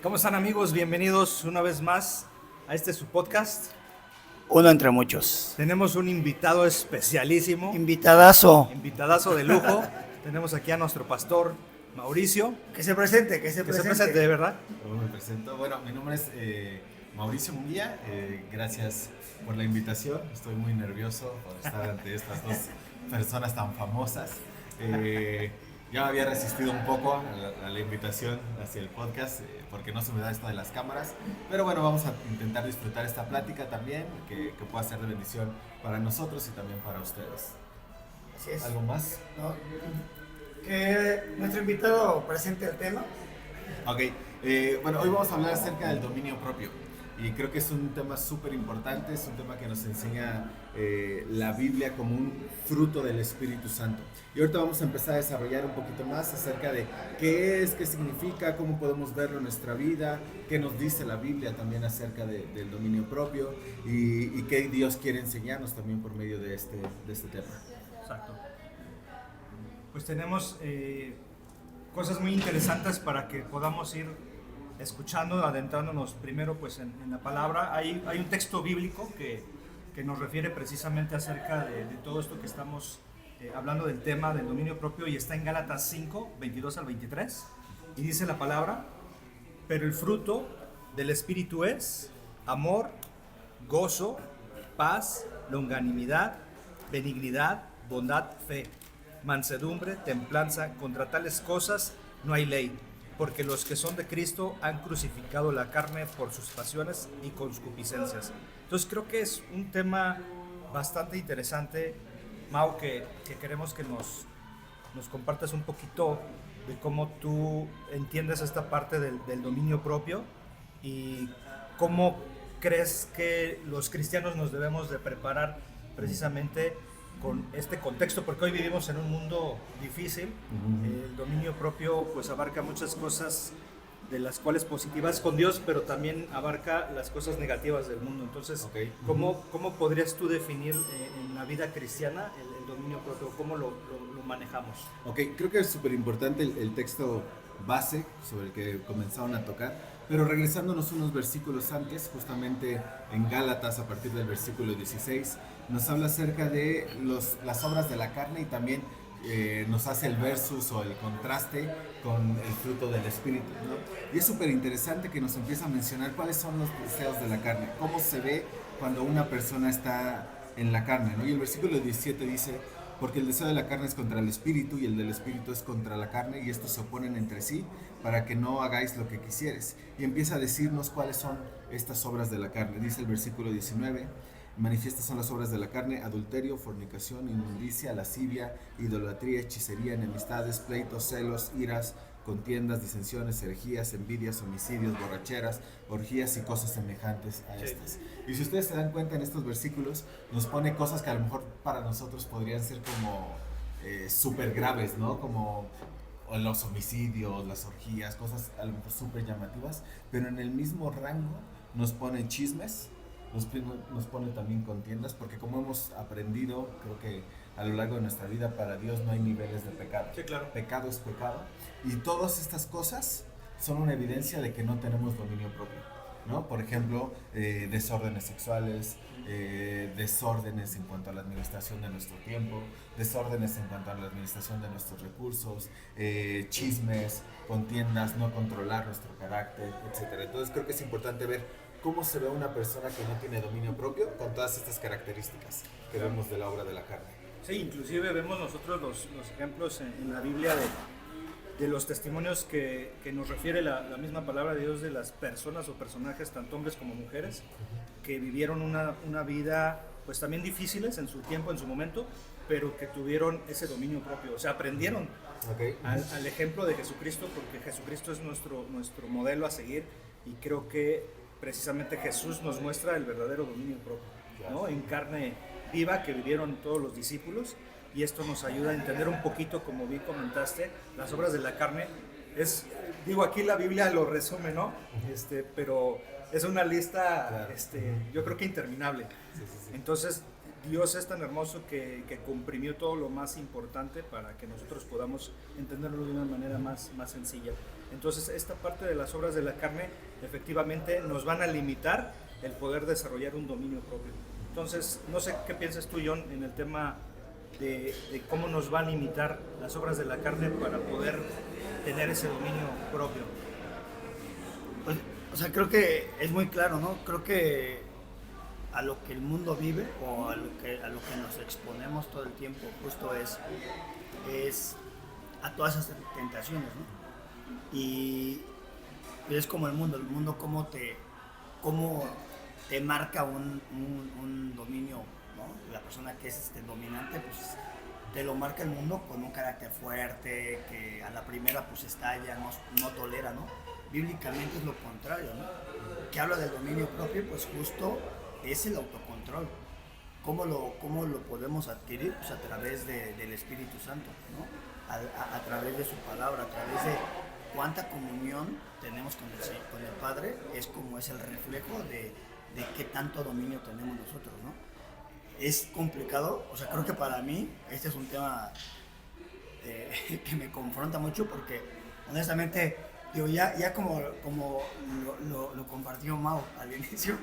¿Cómo están, amigos? Bienvenidos una vez más a su podcast. Uno entre muchos. Tenemos un invitado especialísimo, Invitadazo. invitadazo de lujo. Tenemos aquí a nuestro pastor Mauricio. Que se presente, Que se presente, de verdad. Me presento. Bueno, mi nombre es Mauricio Munguía. Gracias por la invitación. Estoy muy nervioso por estar ante estas dos personas tan famosas. Ya me había resistido un poco a la invitación hacia el podcast porque no se me da esto de las cámaras. Pero bueno, vamos a intentar disfrutar esta plática también, que pueda ser de bendición para nosotros y también para ustedes. Así es. ¿Algo más? ¿No? Que nuestro invitado presente el tema. Ok, bueno, hoy vamos a hablar acerca del dominio propio y creo que es un tema súper importante, es un tema que nos enseña la Biblia como un fruto del Espíritu Santo. Y ahorita vamos a empezar a desarrollar un poquito más acerca de qué es, qué significa, cómo podemos verlo en nuestra vida, qué nos dice la Biblia también acerca del dominio propio y qué Dios quiere enseñarnos también por medio de este tema. Exacto. Pues tenemos cosas muy interesantes para que podamos ir escuchando, adentrándonos primero pues en la palabra. Hay un texto bíblico que nos refiere precisamente acerca de todo esto que estamos hablando del tema del dominio propio, y está en Gálatas 5, 22 al 23, y dice la palabra: pero el fruto del Espíritu es amor, gozo, paz, longanimidad, benignidad, bondad, fe, mansedumbre, templanza. Contra tales cosas no hay ley, porque los que son de Cristo han crucificado la carne por sus pasiones y concupiscencias. Entonces creo que es un tema bastante interesante, Mau, que queremos que nos compartas un poquito de cómo tú entiendes esta parte del dominio propio y cómo crees que los cristianos nos debemos de preparar precisamente con este contexto, porque hoy vivimos en un mundo difícil. El dominio propio pues abarca muchas cosas, de las cuales positivas con Dios, pero también abarca las cosas negativas del mundo. Entonces, ¿cómo podrías tú definir en la vida cristiana el dominio propio? ¿Cómo lo manejamos? Ok, creo que es súper importante el texto base sobre el que comenzaron a tocar, pero regresándonos unos versículos antes, justamente en Gálatas, a partir del versículo 16, nos habla acerca de las obras de la carne, y también nos hace el versus o el contraste con el fruto del Espíritu, ¿no? Y es súper interesante que nos empieza a mencionar cuáles son los deseos de la carne, cómo se ve cuando una persona está en la carne, ¿no? Y el versículo 17 dice: porque el deseo de la carne es contra el espíritu y el del espíritu es contra la carne, y estos se oponen entre sí para que no hagáis lo que quisieres. Y empieza a decirnos cuáles son estas obras de la carne. Dice el versículo 19: manifiestas son las obras de la carne: adulterio, fornicación, inmundicia, lascivia, idolatría, hechicería, enemistades, pleitos, celos, iras, contiendas, disensiones, herejías, envidias, homicidios, borracheras, orgías y cosas semejantes a estas. Y si ustedes se dan cuenta, en estos versículos nos pone cosas que a lo mejor para nosotros podrían ser como súper graves, ¿no? Como los homicidios, las orgías, cosas a lo mejor súper llamativas, pero en el mismo rango nos pone chismes, nos pone también contiendas, porque como hemos aprendido, creo que a lo largo de nuestra vida, para Dios no hay niveles de pecado. Sí, claro. Pecado es pecado, y todas estas cosas son una evidencia de que no tenemos dominio propio, ¿no? Por ejemplo, desórdenes sexuales, desórdenes en cuanto a la administración de nuestro tiempo, desórdenes en cuanto a la administración de nuestros recursos, chismes, contiendas, no controlar nuestro carácter, etc. Entonces creo que es importante ver cómo se ve una persona que no tiene dominio propio con todas estas características que vemos de la obra de la carne. Sí, inclusive vemos nosotros los ejemplos en la Biblia de los testimonios que nos refiere la misma palabra de Dios, de las personas o personajes, tanto hombres como mujeres, que vivieron una vida pues también difíciles en su tiempo, en su momento, pero que tuvieron ese dominio propio, o sea, aprendieron al ejemplo de Jesucristo, porque Jesucristo es nuestro modelo a seguir, y creo que precisamente Jesús nos muestra el verdadero dominio propio, ¿no? En carne viva que vivieron todos los discípulos, y esto nos ayuda a entender un poquito, como bien comentaste, las obras de la carne. Aquí la Biblia lo resume, ¿no? Pero es una lista, yo creo que interminable. Sí. Entonces, Dios es tan hermoso que comprimió todo lo más importante para que nosotros podamos entenderlo de una manera más sencilla. Entonces, esta parte de las obras de la carne efectivamente nos van a limitar el poder desarrollar un dominio propio. Entonces, no sé qué piensas tú, John, en el tema de cómo nos va a limitar las obras de la carne para poder tener ese dominio propio. Pues, o sea, creo que es muy claro, ¿no? Creo que a lo que el mundo vive o a lo que nos exponemos todo el tiempo justo es a todas esas tentaciones, ¿no? Y es como el mundo cómo te marca un dominio, ¿no? La persona que es dominante, pues te lo marca el mundo con un carácter fuerte, que a la primera pues estalla, no tolera, ¿no? Bíblicamente es lo contrario, ¿no? Que habla del dominio propio, pues justo es el autocontrol. ¿Cómo lo podemos adquirir? Pues a través del Espíritu Santo, ¿no? A través de su palabra, a través de cuánta comunión tenemos con el Padre, es como es el reflejo de qué tanto dominio tenemos nosotros, ¿no? Es complicado, o sea, creo que para mí este es un tema que me confronta mucho porque honestamente, digo, ya como lo compartió Mau al inicio,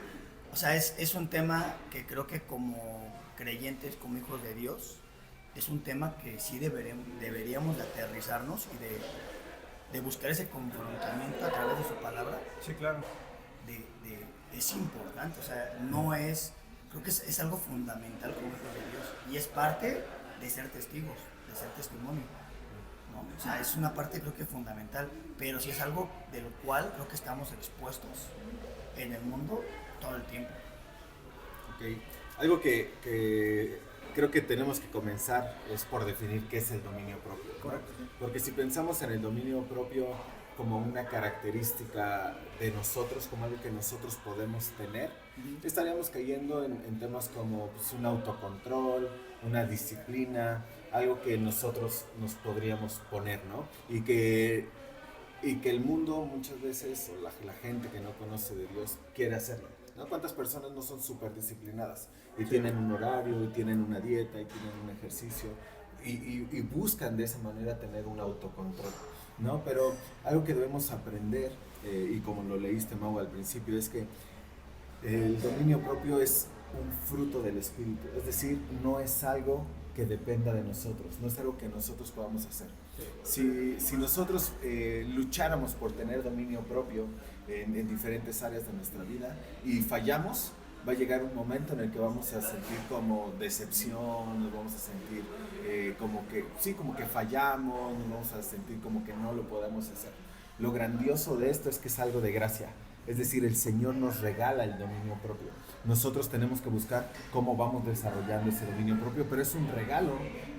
o sea, es un tema que creo que como creyentes, como hijos de Dios, es un tema que sí deberíamos de aterrizarnos y de buscar ese confrontamiento a través de su palabra. Sí, claro. Es importante, o sea, creo que es algo fundamental como hijos de Dios y es parte de ser testigos, de ser testimonio, ¿no? O sea, es una parte creo que fundamental, pero sí es algo del cual creo que estamos expuestos en el mundo todo el tiempo. Okay. Algo que creo que tenemos que comenzar es por definir qué es el dominio propio, ¿no? Correcto. Porque si pensamos en el dominio propio como una característica de nosotros, como algo que nosotros podemos tener, estaríamos cayendo en temas como pues, un autocontrol, una disciplina, algo que nosotros nos podríamos poner, ¿no? Y que el mundo muchas veces, o la gente que no conoce de Dios, quiere hacerlo, ¿no? ¿Cuántas personas no son súper disciplinadas y tienen un horario, y tienen una dieta, y tienen un ejercicio, y buscan de esa manera tener un autocontrol, ¿no? Pero algo que debemos aprender, y como lo leíste, Mau, al principio, es que el dominio propio es un fruto del Espíritu, es decir, no es algo que dependa de nosotros, no es algo que nosotros podamos hacer. Si nosotros lucháramos por tener dominio propio en diferentes áreas de nuestra vida y fallamos, va a llegar un momento en el que vamos a sentir como decepción, nos vamos a sentir como que fallamos, nos vamos a sentir como que no lo podemos hacer. Lo grandioso de esto es que es algo de gracia, es decir, el Señor nos regala el dominio propio. Nosotros tenemos que buscar cómo vamos desarrollando ese dominio propio, pero es un regalo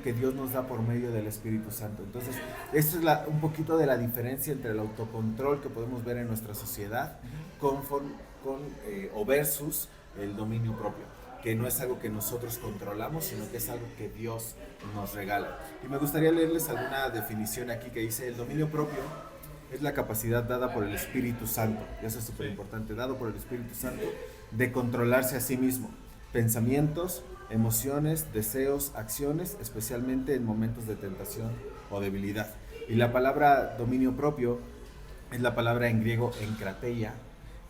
que Dios nos da por medio del Espíritu Santo. Entonces, esto es un poquito de la diferencia entre el autocontrol que podemos ver en nuestra sociedad o versus el dominio propio, que no es algo que nosotros controlamos, sino que es algo que Dios nos regala. Y me gustaría leerles alguna definición aquí que dice: el dominio propio es la capacidad dada por el Espíritu Santo, y eso es súper importante, dado por el Espíritu Santo, de controlarse a sí mismo, pensamientos, emociones, deseos, acciones, especialmente en momentos de tentación o debilidad. Y la palabra dominio propio es la palabra en griego enkrateia,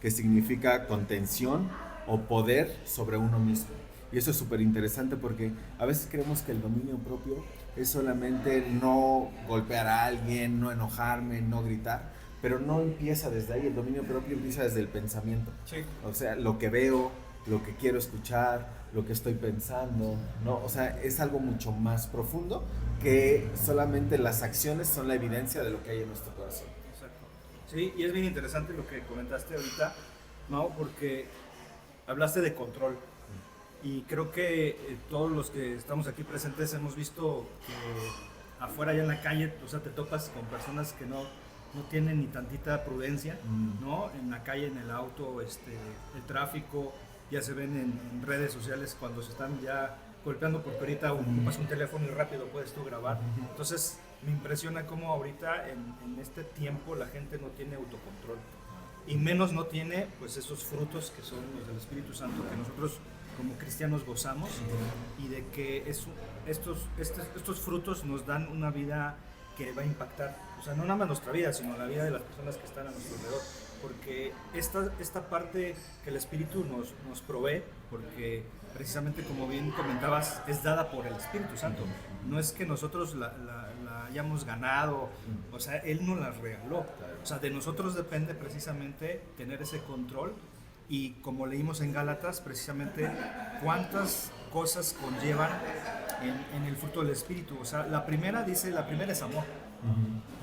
que significa contención o poder sobre uno mismo. Y eso es súper interesante porque a veces creemos que el dominio propio es solamente no golpear a alguien, no enojarme, no gritar, pero no empieza desde ahí. El dominio propio empieza desde el pensamiento. Sí. O sea, lo que veo, lo que quiero escuchar, lo que estoy pensando, ¿no? O sea, es algo mucho más profundo que solamente las acciones son la evidencia de lo que hay en nuestro corazón. Exacto. Sí, y es bien interesante lo que comentaste ahorita, Mau, porque hablaste de control. Y creo que todos los que estamos aquí presentes hemos visto que afuera, allá en la calle, o sea, te topas con personas que no tienen ni tantita prudencia, ¿no? En la calle, en el auto, el tráfico, ya se ven en redes sociales cuando se están ya golpeando por perita, ocupas un teléfono y rápido puedes tú grabar. Entonces, me impresiona cómo ahorita, en este tiempo, la gente no tiene autocontrol. Y menos no tiene, pues, esos frutos que son los del Espíritu Santo, que nosotros como cristianos gozamos y de que estos frutos nos dan una vida que va a impactar, o sea, no nada más nuestra vida, sino la vida de las personas que están a nuestro alrededor, porque esta parte que el Espíritu nos provee, porque precisamente como bien comentabas, es dada por el Espíritu Santo, no es que nosotros la hayamos ganado, o sea, Él nos la regaló, o sea, de nosotros depende precisamente tener ese control. Y como leímos en Gálatas, precisamente cuántas cosas conllevan en el fruto del Espíritu. O sea, la primera es amor.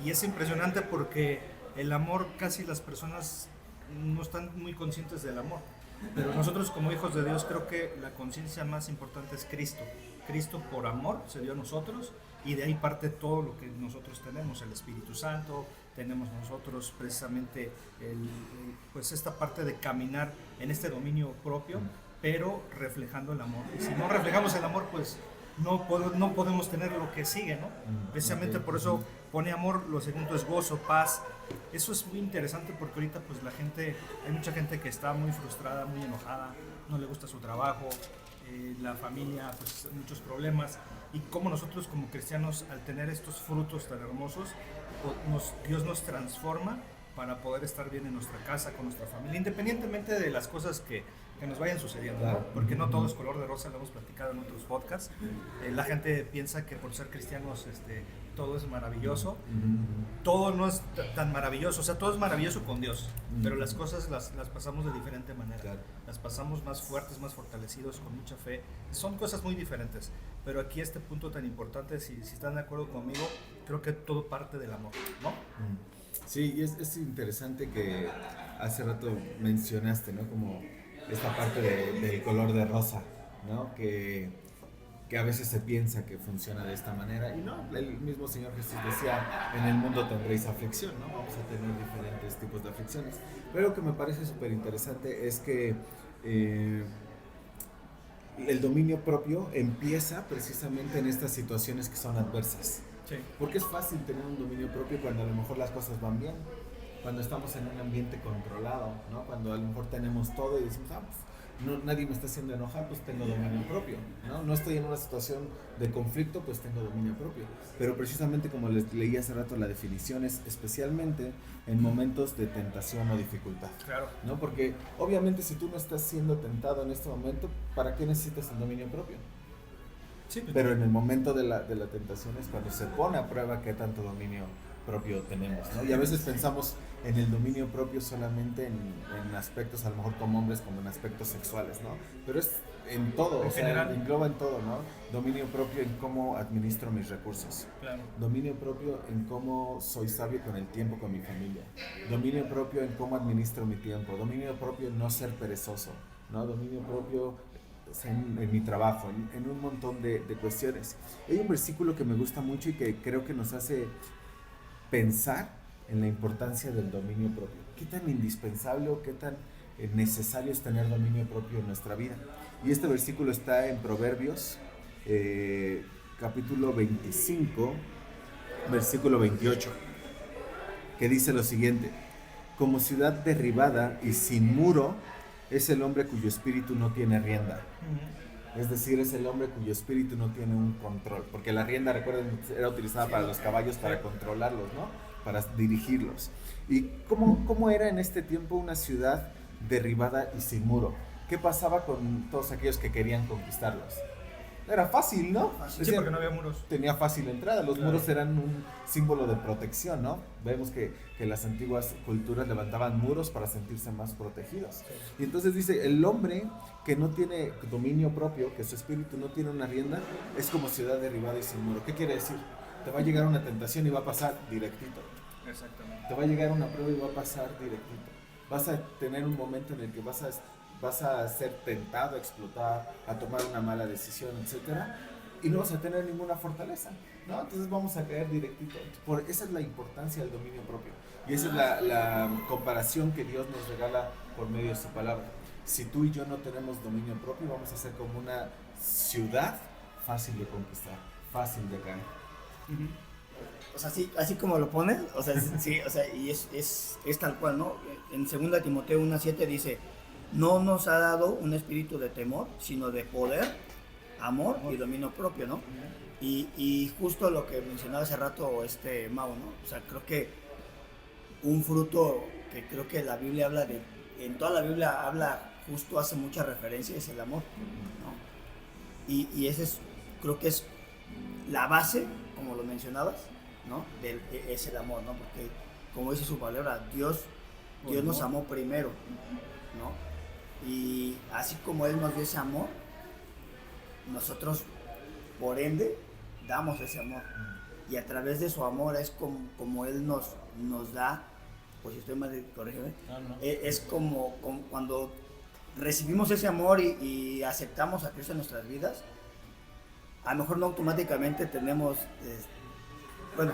Y es impresionante porque el amor, casi las personas no están muy conscientes del amor. Pero nosotros como hijos de Dios creo que la conciencia más importante es Cristo. Cristo por amor se dio a nosotros y de ahí parte todo lo que nosotros tenemos, el Espíritu Santo, tenemos nosotros precisamente pues esta parte de caminar en este dominio propio, pero reflejando el amor. Y si no reflejamos el amor, pues no podemos tener lo que sigue, ¿no? Precisamente por eso pone amor, lo segundo es gozo, paz. Eso es muy interesante porque ahorita pues hay mucha gente que está muy frustrada, muy enojada, no le gusta su trabajo, la familia, pues muchos problemas. Y como nosotros como cristianos, al tener estos frutos tan hermosos, Dios nos transforma para poder estar bien en nuestra casa, con nuestra familia, independientemente de las cosas que nos vayan sucediendo, ¿no? Porque no todo es color de rosa, lo hemos platicado en otros podcasts. La gente piensa que por ser cristianos todo es maravilloso. Todo no es tan maravilloso, o sea, todo es maravilloso con Dios, pero las cosas las pasamos de diferente manera. Claro. Las pasamos más fuertes, más fortalecidos, con mucha fe. Son cosas muy diferentes, pero aquí este punto tan importante, si están de acuerdo conmigo, creo que todo parte del amor, ¿no? Sí, y es interesante que hace rato mencionaste, ¿no? Como esta parte del color de rosa, ¿no? Que a veces se piensa que funciona de esta manera, y no, el mismo Señor Jesús decía, en el mundo tendréis aflicción, ¿no? Vamos a tener diferentes tipos de aflicciones. Pero lo que me parece súper interesante es que el dominio propio empieza precisamente en estas situaciones que son adversas. Sí. Porque es fácil tener un dominio propio cuando a lo mejor las cosas van bien, cuando estamos en un ambiente controlado, ¿no? Cuando a lo mejor tenemos todo y decimos, pues, nadie me está haciendo enojar, pues tengo dominio propio, ¿no? No estoy en una situación de conflicto, pues tengo dominio propio. Pero precisamente como les leí hace rato, la definición es especialmente en momentos de tentación o dificultad. Claro. ¿No? Porque obviamente si tú no estás siendo tentado en este momento, ¿para qué necesitas el dominio propio? Sí, pero en el momento de la tentación es cuando se pone a prueba qué tanto dominio propio tenemos, ¿no? Y a veces pensamos en el dominio propio solamente en aspectos, a lo mejor como hombres, como en aspectos sexuales, ¿no? Pero es en todo, en general, engloba en todo, ¿no? Dominio propio en cómo administro mis recursos. Claro. Dominio propio en cómo soy sabio con el tiempo con mi familia. Dominio propio en cómo administro mi tiempo. Dominio propio en no ser perezoso, ¿no? Dominio propio en mi trabajo, en un montón de cuestiones. Hay un versículo que me gusta mucho y que creo que nos hace pensar en la importancia del dominio propio. ¿Qué tan indispensable o qué tan necesario es tener dominio propio en nuestra vida? Y este versículo está en Proverbios, capítulo 25, versículo 28, que dice lo siguiente: como ciudad derribada y sin muro es el hombre cuyo espíritu no tiene rienda. Es decir, es el hombre cuyo espíritu no tiene un control. Porque la rienda, recuerden, era utilizada para los caballos, para controlarlos, ¿no? Para dirigirlos. ¿Y cómo era en este tiempo una ciudad derribada y sin muro? ¿Qué pasaba con todos aquellos que querían conquistarlos? Era fácil, ¿no? Sí, porque no había muros. Tenía fácil entrada. Los muros eran un símbolo de protección, ¿no? Vemos que las antiguas culturas levantaban muros para sentirse más protegidos. Y entonces dice, el hombre que no tiene dominio propio, que su espíritu no tiene una rienda, es como ciudad derribada y sin muro. ¿Qué quiere decir? Te va a llegar una tentación y va a pasar directito. Exactamente. Te va a llegar una prueba y va a pasar directito. Vas a tener un momento en el que vas a ser tentado a explotar, a tomar una mala decisión, etcétera, y no vas a tener ninguna fortaleza, ¿no? Entonces vamos a caer directito. Esa es la importancia del dominio propio, y esa es la comparación que Dios nos regala por medio de su palabra. Si tú y yo no tenemos dominio propio, vamos a ser como una ciudad fácil de conquistar, fácil de caer. O sea, sí, así como lo pones, o sea, sí, o sea, y es tal cual, ¿no? En 2 Timoteo 1:7 dice: no nos ha dado un espíritu de temor, sino de poder, amor y dominio propio, ¿no? Y justo lo que mencionaba hace rato Mau, ¿no? O sea, creo que un fruto que creo que la Biblia habla de, en toda la Biblia habla, justo hace mucha referencia, es el amor, ¿no? Y ese es, creo que es la base, como lo mencionabas, ¿no? Es el amor, ¿no? Porque, como dice su palabra, Dios nos amó primero, ¿no? Y así como Él nos dio ese amor, nosotros, por ende, damos ese amor. Y a través de su amor es como Él nos da, pues si estoy mal, corrígeme, es como cuando recibimos ese amor y aceptamos a Cristo en nuestras vidas, a lo mejor no automáticamente tenemos, bueno,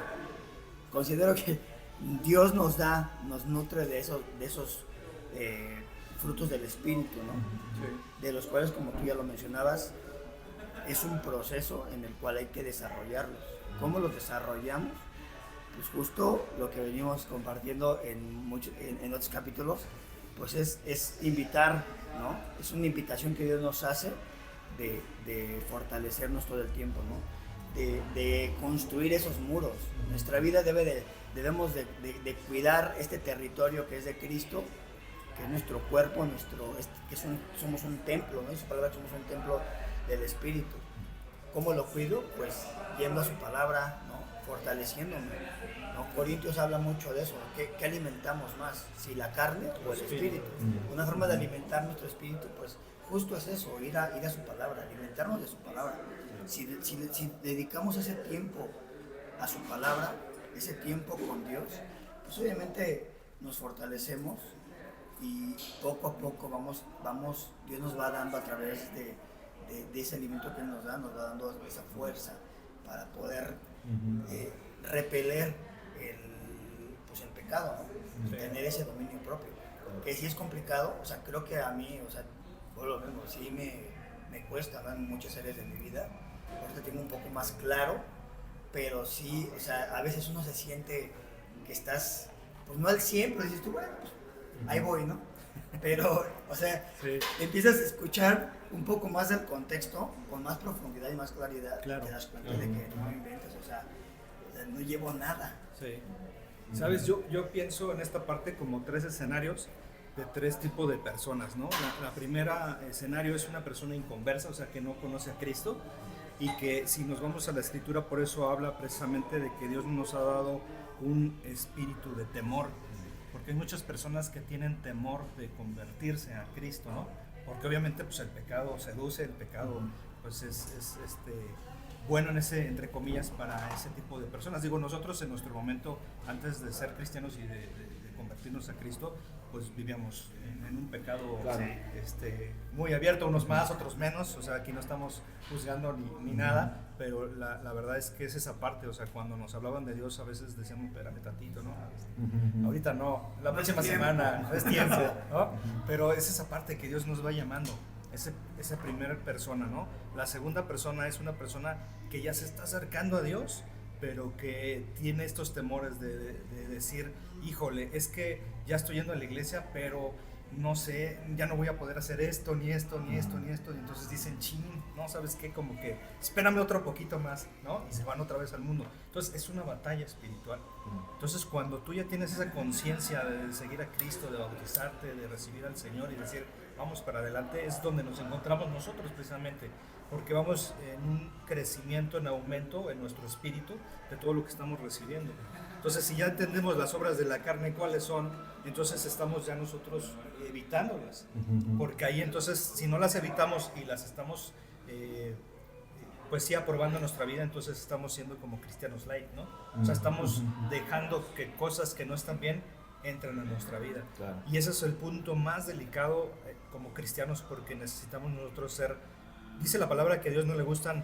considero que Dios nos nutre de esos frutos del Espíritu, ¿no? Sí. De los cuales, como tú ya lo mencionabas, es un proceso en el cual hay que desarrollarlos. ¿Cómo los desarrollamos? Pues justo lo que venimos compartiendo en otros capítulos, pues es invitar, ¿no? Es una invitación que Dios nos hace de fortalecernos todo el tiempo, ¿no? De construir esos muros. Nuestra vida debemos de cuidar este territorio que es de Cristo, que es nuestro cuerpo, somos un templo, ¿no? Y su palabra, somos un templo del Espíritu. ¿Cómo lo cuido? Pues yendo a su palabra, ¿no? Fortaleciéndome, ¿no? Corintios habla mucho de eso, ¿no? ¿Qué alimentamos más? ¿Si la carne o el espíritu? Una forma de alimentar nuestro espíritu, pues justo es eso, ir a su palabra, alimentarnos de su palabra. Si dedicamos ese tiempo a su palabra, ese tiempo con Dios, pues obviamente nos fortalecemos y poco a poco Dios nos va dando a través de ese alimento que Él nos va dando esa fuerza para poder repeler el pecado, ¿no? Sí. Tener ese dominio propio, que sí es complicado. O sea, creo que a mí, o sea, por lo mismo, sí me cuesta, ¿no? En muchas áreas de mi vida. Ahorita tengo un poco más claro, pero sí, o sea, a veces uno se siente que estás, pues no al 100, pero dices tú, bueno, pues ahí voy, ¿no? Pero, o sea, sí, empiezas a escuchar un poco más del contexto, con más profundidad y más claridad, claro. Te das cuenta de que no inventas, o sea, no llevo nada. Sí. Sabes, yo pienso en esta parte como 3 escenarios de 3 tipos de personas, ¿no? La primera escenario es una persona inconversa, o sea, que no conoce a Cristo, y que si nos vamos a la Escritura, por eso habla precisamente de que Dios nos ha dado un espíritu de temor, porque hay muchas personas que tienen temor de convertirse a Cristo, ¿no? Porque obviamente pues el pecado seduce, el pecado pues es bueno entre comillas, para ese tipo de personas. Digo, nosotros en nuestro momento, antes de ser cristianos y de convertirnos a Cristo, pues vivíamos en un pecado, claro, muy abierto, unos más, otros menos. O sea, aquí no estamos juzgando ni nada, pero la verdad es que es esa parte. O sea, cuando nos hablaban de Dios, a veces decíamos, espérame tantito, ¿no? Ahorita no, la próxima semana, no es tiempo, ¿no? Pero es esa parte que Dios nos va llamando, esa primera persona, ¿no? La segunda persona es una persona que ya se está acercando a Dios, pero que tiene estos temores de decir, híjole, es que ya estoy yendo a la iglesia, pero no sé, ya no voy a poder hacer esto, ni esto, ni esto, ni esto. Y entonces dicen, chin, ¿no? ¿Sabes qué? Como que espérame otro poquito más, ¿no? Y se van otra vez al mundo. Entonces es una batalla espiritual. Entonces cuando tú ya tienes esa conciencia de seguir a Cristo, de bautizarte, de recibir al Señor y decir, vamos para adelante, es donde nos encontramos nosotros precisamente, porque vamos en un crecimiento, en aumento en nuestro espíritu de todo lo que estamos recibiendo. Entonces, si ya entendemos las obras de la carne, cuáles son, entonces estamos ya nosotros evitándolas, porque ahí entonces, si no las evitamos y las estamos, pues sí, aprobando en nuestra vida, entonces estamos siendo como cristianos light, ¿no? O sea, estamos dejando que cosas que no están bien entran a nuestra vida. Claro. Y ese es el punto más delicado como cristianos, porque necesitamos nosotros ser, dice la palabra que a Dios no le gustan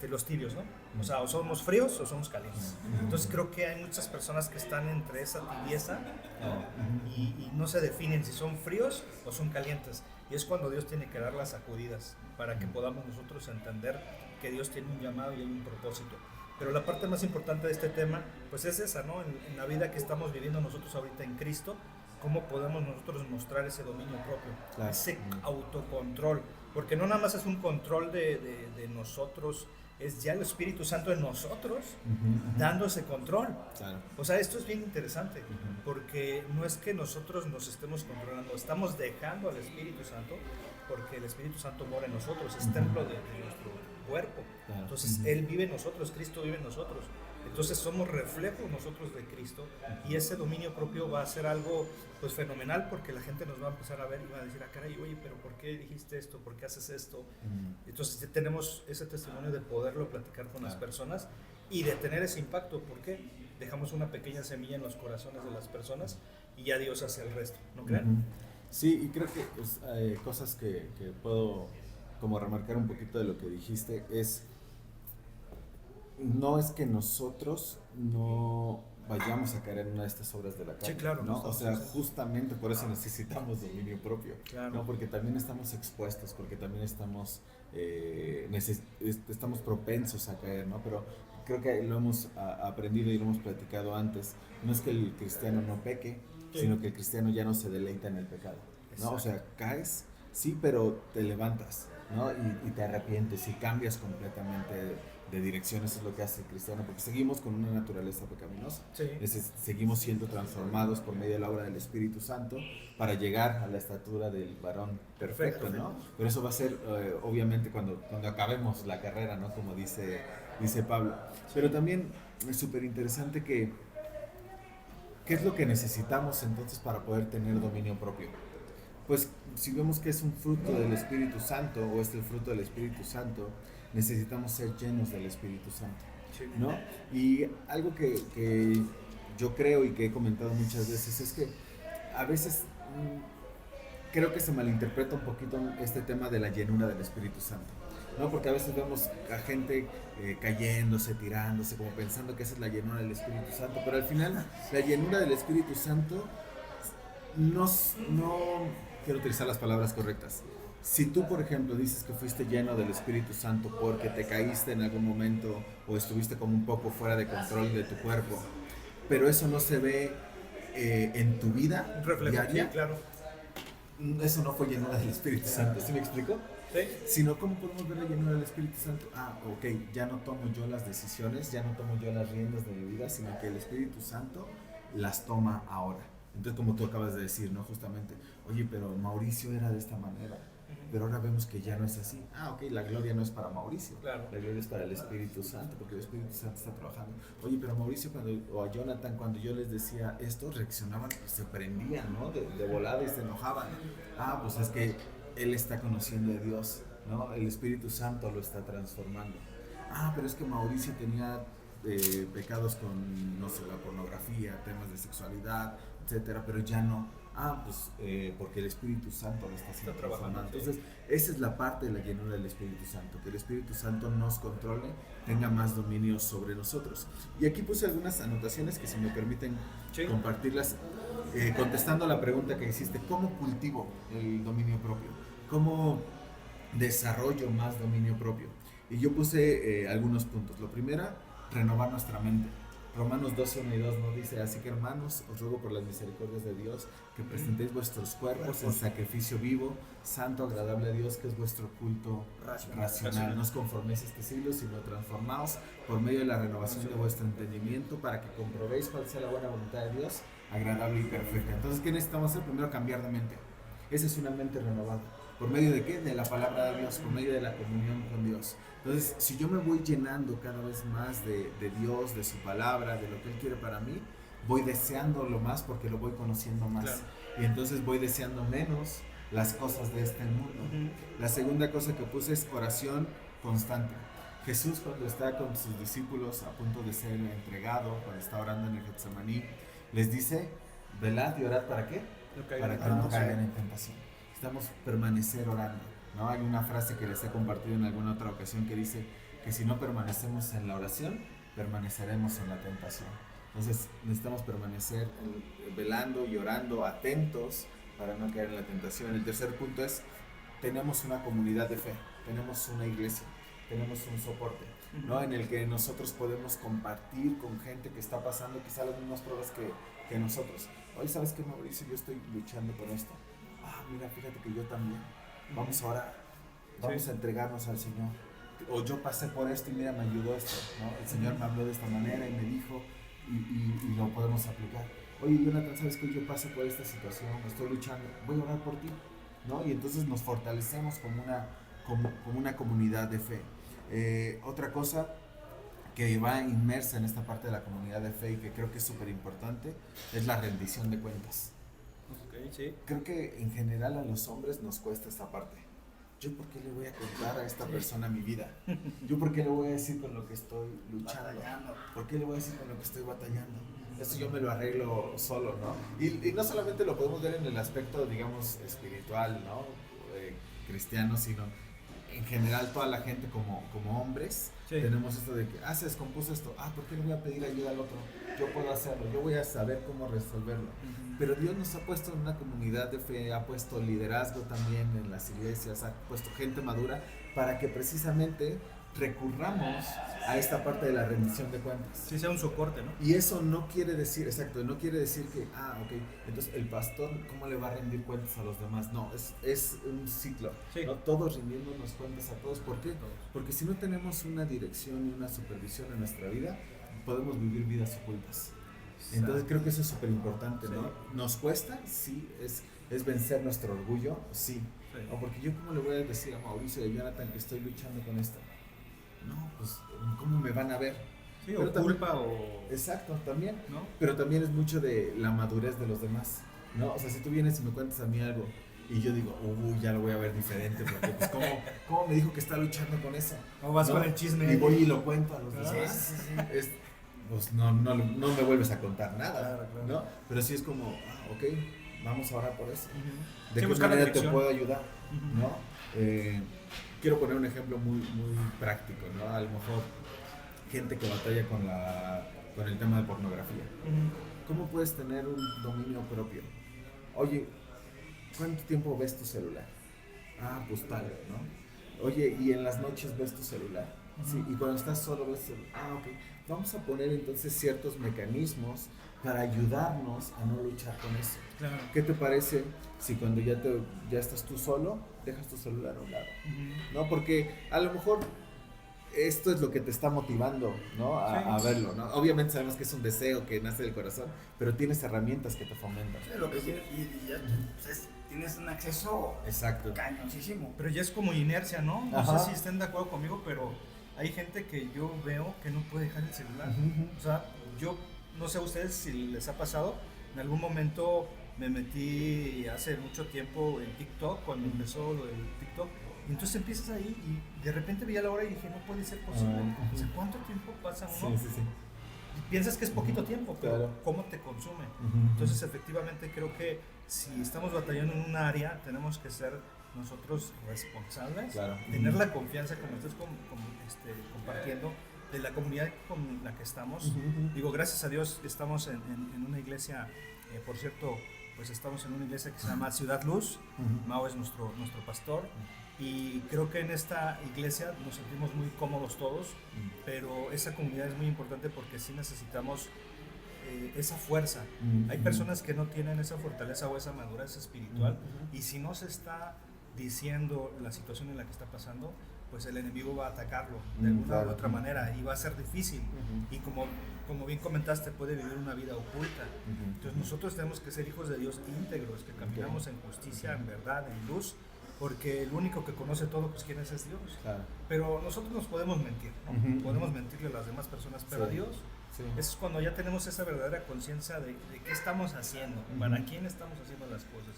los tibios, ¿no? O sea, o somos fríos o somos calientes. Entonces creo que hay muchas personas que están entre esa tibieza, ¿no? Y no se definen si son fríos o son calientes. Y es cuando Dios tiene que dar las sacudidas para que podamos nosotros entender que Dios tiene un llamado y hay un propósito. Pero la parte más importante de este tema, pues es esa, ¿no? En la vida que estamos viviendo nosotros ahorita en Cristo, cómo podemos nosotros mostrar ese dominio propio, Claro. ese autocontrol, porque no nada más es un control de nosotros, es ya el Espíritu Santo en nosotros dando ese control. Claro. O sea, esto es bien interesante, Ujú. porque no es que nosotros nos estemos controlando, estamos dejando al Espíritu Santo, porque el Espíritu Santo mora en nosotros, es templo de nuestro cuerpo. Claro. Entonces, Él vive en nosotros, Cristo vive en nosotros. Entonces somos reflejos nosotros de Cristo, y ese dominio propio va a ser algo pues fenomenal, porque la gente nos va a empezar a ver y va a decir, ah, caray, oye, pero ¿por qué dijiste esto? ¿Por qué haces esto? Entonces ya tenemos ese testimonio de poderlo platicar con las Claro. personas y de tener ese impacto. ¿Por qué? Dejamos una pequeña semilla en los corazones de las personas y ya Dios hace el resto, ¿no creen? Ujú. Sí, y creo que pues, cosas que puedo como remarcar un poquito de lo que dijiste es, no es que nosotros no vayamos a caer en una de estas obras de la carne, Sí, claro, ¿no? no O sea, estamos- justamente por eso necesitamos dominio propio, Claro. ¿no? Porque también estamos expuestos, porque también estamos, estamos propensos a caer, ¿no? Pero creo que lo hemos aprendido y lo hemos platicado antes, no es que el cristiano no peque, Sí. sino que el cristiano ya no se deleita en el pecado, ¿no? O sea, caes, sí, pero te levantas, ¿no? Y te arrepientes y cambias completamente de dirección. Eso es lo que hace el cristiano, porque seguimos con una naturaleza pecaminosa. Sí. Seguimos siendo transformados por medio de la obra del Espíritu Santo para llegar a la estatura del varón perfecto, ¿no? Pero eso va a ser, obviamente, cuando acabemos la carrera, ¿no? Como dice Pablo. Pero también es súper interesante que, ¿qué es lo que necesitamos entonces para poder tener dominio propio? Pues si vemos que es un fruto del Espíritu Santo, o es el fruto del Espíritu Santo, necesitamos ser llenos del Espíritu Santo, Sí. ¿no? Y algo que yo creo y que he comentado muchas veces es que a veces creo que se malinterpreta un poquito este tema de la llenura del Espíritu Santo, ¿no? Porque a veces vemos a gente cayéndose, tirándose, como pensando que esa es la llenura del Espíritu Santo, pero al final la llenura del Espíritu Santo no quiero utilizar las palabras correctas. Si tú, por ejemplo, dices que fuiste lleno del Espíritu Santo porque te caíste en algún momento o estuviste como un poco fuera de control de tu cuerpo, pero eso no se ve en tu vida Reflejo, diaria, sí, claro. eso no fue llenura del Espíritu Santo, ¿sí me explico? Sí. Sino, ¿cómo podemos ver la llenura del Espíritu Santo? Ah, ok, ya no tomo yo las decisiones, ya no tomo yo las riendas de mi vida, sino que el Espíritu Santo las toma ahora. Entonces, como tú acabas de decir, ¿no? Justamente, oye, pero Mauricio era de esta manera, pero ahora vemos que ya no es así. Ah, ok, la gloria no es para Mauricio, Claro. la gloria es para el Espíritu Santo, porque el Espíritu Santo está trabajando. Oye, pero Mauricio o a Jonathan, cuando yo les decía esto, reaccionaban, se prendían, ¿no? De volada y se enojaban. Ah, pues es que él está conociendo a Dios, ¿no? El Espíritu Santo lo está transformando. Ah, pero es que Mauricio tenía pecados con, no sé, la pornografía, temas de sexualidad, etcétera, pero ya no. Ah, pues porque el Espíritu Santo lo está haciendo Está trabajando, transformando. sí. Entonces, esa es la parte de la llenura del Espíritu Santo, que el Espíritu Santo nos controle, tenga más dominio sobre nosotros. Y aquí puse algunas anotaciones que, si me permiten Sí. compartirlas, contestando a la pregunta que hiciste: ¿cómo cultivo el dominio propio? ¿Cómo desarrollo más dominio propio? Y yo puse algunos puntos. Lo primero, renovar nuestra mente. Romanos 12, 1 y 2 nos dice: así que, hermanos, os ruego por las misericordias de Dios que presentéis vuestros cuerpos en sacrificio vivo, santo, agradable a Dios, que es vuestro culto racional. No os conforméis a este siglo, sino transformaos por medio de la renovación de vuestro entendimiento, para que comprobéis cuál sea la buena voluntad de Dios, agradable y perfecta. Entonces, ¿qué necesitamos hacer? Primero, cambiar de mente. Esa es una mente renovada. ¿Por medio de qué? De la palabra de Dios, por medio de la comunión con Dios. Entonces, si yo me voy llenando cada vez más de Dios, de su palabra, de lo que Él quiere para mí, voy deseándolo más porque lo voy conociendo más. Claro. Y entonces voy deseando menos las cosas de este mundo. La segunda cosa que puse es oración constante. Jesús, cuando está con sus discípulos a punto de ser entregado, cuando está orando en el Getsemaní, les dice: velad y orad, ¿para qué? Para que no caigan en tentación. Necesitamos permanecer orando, ¿no? Hay una frase que les he compartido en alguna otra ocasión que dice que si no permanecemos en la oración, permaneceremos en la tentación. Entonces necesitamos permanecer velando y orando, atentos para no caer en la tentación. El tercer punto es: tenemos una comunidad de fe, tenemos una iglesia, tenemos un soporte, ¿no? En el que nosotros podemos compartir con gente que está pasando quizá las mismas pruebas que nosotros. oye, ¿sabes qué, Mauricio? Yo estoy luchando con esto. Ah, mira, fíjate que yo también. Vamos a orar, vamos a entregarnos al Señor. O yo pasé por esto y mira, me ayudó esto, ¿no? El Señor me habló de esta manera y me dijo, y lo podemos aplicar. Oye, Jonathan, ¿sabes qué? Yo paso por esta situación, estoy luchando, voy a orar por ti, ¿no? Y entonces nos fortalecemos como una comunidad de fe. Otra cosa que va inmersa en esta parte de la comunidad de fe y que creo que es súper importante es la rendición de cuentas. Okay, sí. Creo que en general a los hombres nos cuesta esta parte. ¿Yo por qué le voy a contar a esta persona mi vida? ¿Yo por qué le voy a decir con lo que estoy luchando? Batallando. ¿Por qué le voy a decir con lo que estoy batallando? Eso yo me lo arreglo solo, ¿no? Y no solamente lo podemos ver en el aspecto, digamos, espiritual, ¿no? Cristiano, sino en general toda la gente como hombres, sí, tenemos esto de que, se descompuso esto, ¿por qué le voy a pedir ayuda al otro? Yo puedo hacerlo, yo voy a saber cómo resolverlo. Pero Dios nos ha puesto en una comunidad de fe, ha puesto liderazgo también en las iglesias, ha puesto gente madura para que precisamente recurramos a esta parte de la rendición de cuentas. Sí, sea un soporte, ¿no? Y eso no quiere decir, exacto, no quiere decir que, ok, entonces el pastor, ¿cómo le va a rendir cuentas a los demás? No, es un ciclo, sí, ¿no? Todos rindiéndonos cuentas a todos. ¿Por qué? Porque si no tenemos una dirección y una supervisión en nuestra vida, podemos vivir vidas ocultas. Entonces creo que eso es súper importante, ¿no? Sí. ¿Nos cuesta? Sí. ¿Es vencer nuestro orgullo? Sí. ¿No? Porque yo, ¿cómo le voy a decir a Mauricio y a Jonathan que estoy luchando con esto? No, pues, ¿cómo me van a ver? Sí, pero o también, culpa o... Exacto, también, ¿no? Pero también es mucho de la madurez de los demás, ¿no? O sea, si tú vienes y me cuentas a mí algo y yo digo, ya lo voy a ver diferente, porque pues, ¿cómo me dijo que está luchando con eso? O vas, ¿no?, con el chisme. Y voy y lo cuento a los demás. Sí. Pues no me vuelves a contar nada, claro. ¿No? Pero sí es como, ok, vamos a orar por eso. ¿De qué manera te puedo ayudar? ¿No? Quiero poner un ejemplo muy, muy práctico, ¿no? A lo mejor gente que batalla con el tema de pornografía. ¿Cómo puedes tener un dominio propio? Oye, ¿cuánto tiempo ves tu celular? Pues tal, ¿no? Oye, ¿y en las noches ves tu celular? Sí, y cuando estás solo ves el celular. Ok. Vamos a poner entonces ciertos mecanismos para ayudarnos a no luchar con eso. Claro. ¿Qué te parece si cuando ya estás tú solo, dejas tu celular a un lado? ¿No? Porque a lo mejor esto es lo que te está motivando, ¿no? A verlo, ¿no? Obviamente sabemos que es un deseo que nace del corazón, pero tienes herramientas que te fomentan. Sí, lo que tienes, y ya pues, tienes un acceso cañoncísimo. Pero ya es como inercia, ¿no? No sé si estén de acuerdo conmigo, pero hay gente que yo veo que no puede dejar el celular. O sea, yo no sé a ustedes si les ha pasado, en algún momento me metí hace mucho tiempo en TikTok, cuando empezó lo del TikTok, y entonces empiezas ahí y de repente veía la hora y dije, no puede ser posible. O sea, ¿cuánto tiempo pasa uno? Sí. Y piensas que es poquito tiempo, pero ¿cómo te consume? Entonces, efectivamente, creo que si estamos batallando en un área, tenemos que ser nosotros responsables, tener la confianza, como estás compartiendo, de la comunidad con la que estamos. Digo, gracias a Dios estamos en una iglesia, por cierto, pues estamos en una iglesia que se llama Ciudad Luz. Mao es nuestro pastor. Y creo que en esta iglesia nos sentimos muy cómodos todos, pero esa comunidad es muy importante porque sí necesitamos esa fuerza. Hay personas que no tienen esa fortaleza o esa madurez espiritual, y si no se está diciendo la situación en la que está pasando, pues el enemigo va a atacarlo de alguna u otra manera y va a ser difícil. Y como bien comentaste, puede vivir una vida oculta. Entonces nosotros tenemos que ser hijos de Dios íntegros, que caminamos en justicia, en verdad, en luz, porque el único que conoce todo, pues quién es Dios. Pero nosotros nos podemos mentir, ¿no? Podemos mentirle a las demás personas, pero a Dios, eso es cuando ya tenemos esa verdadera conciencia de qué estamos haciendo, para quién estamos haciendo las cosas.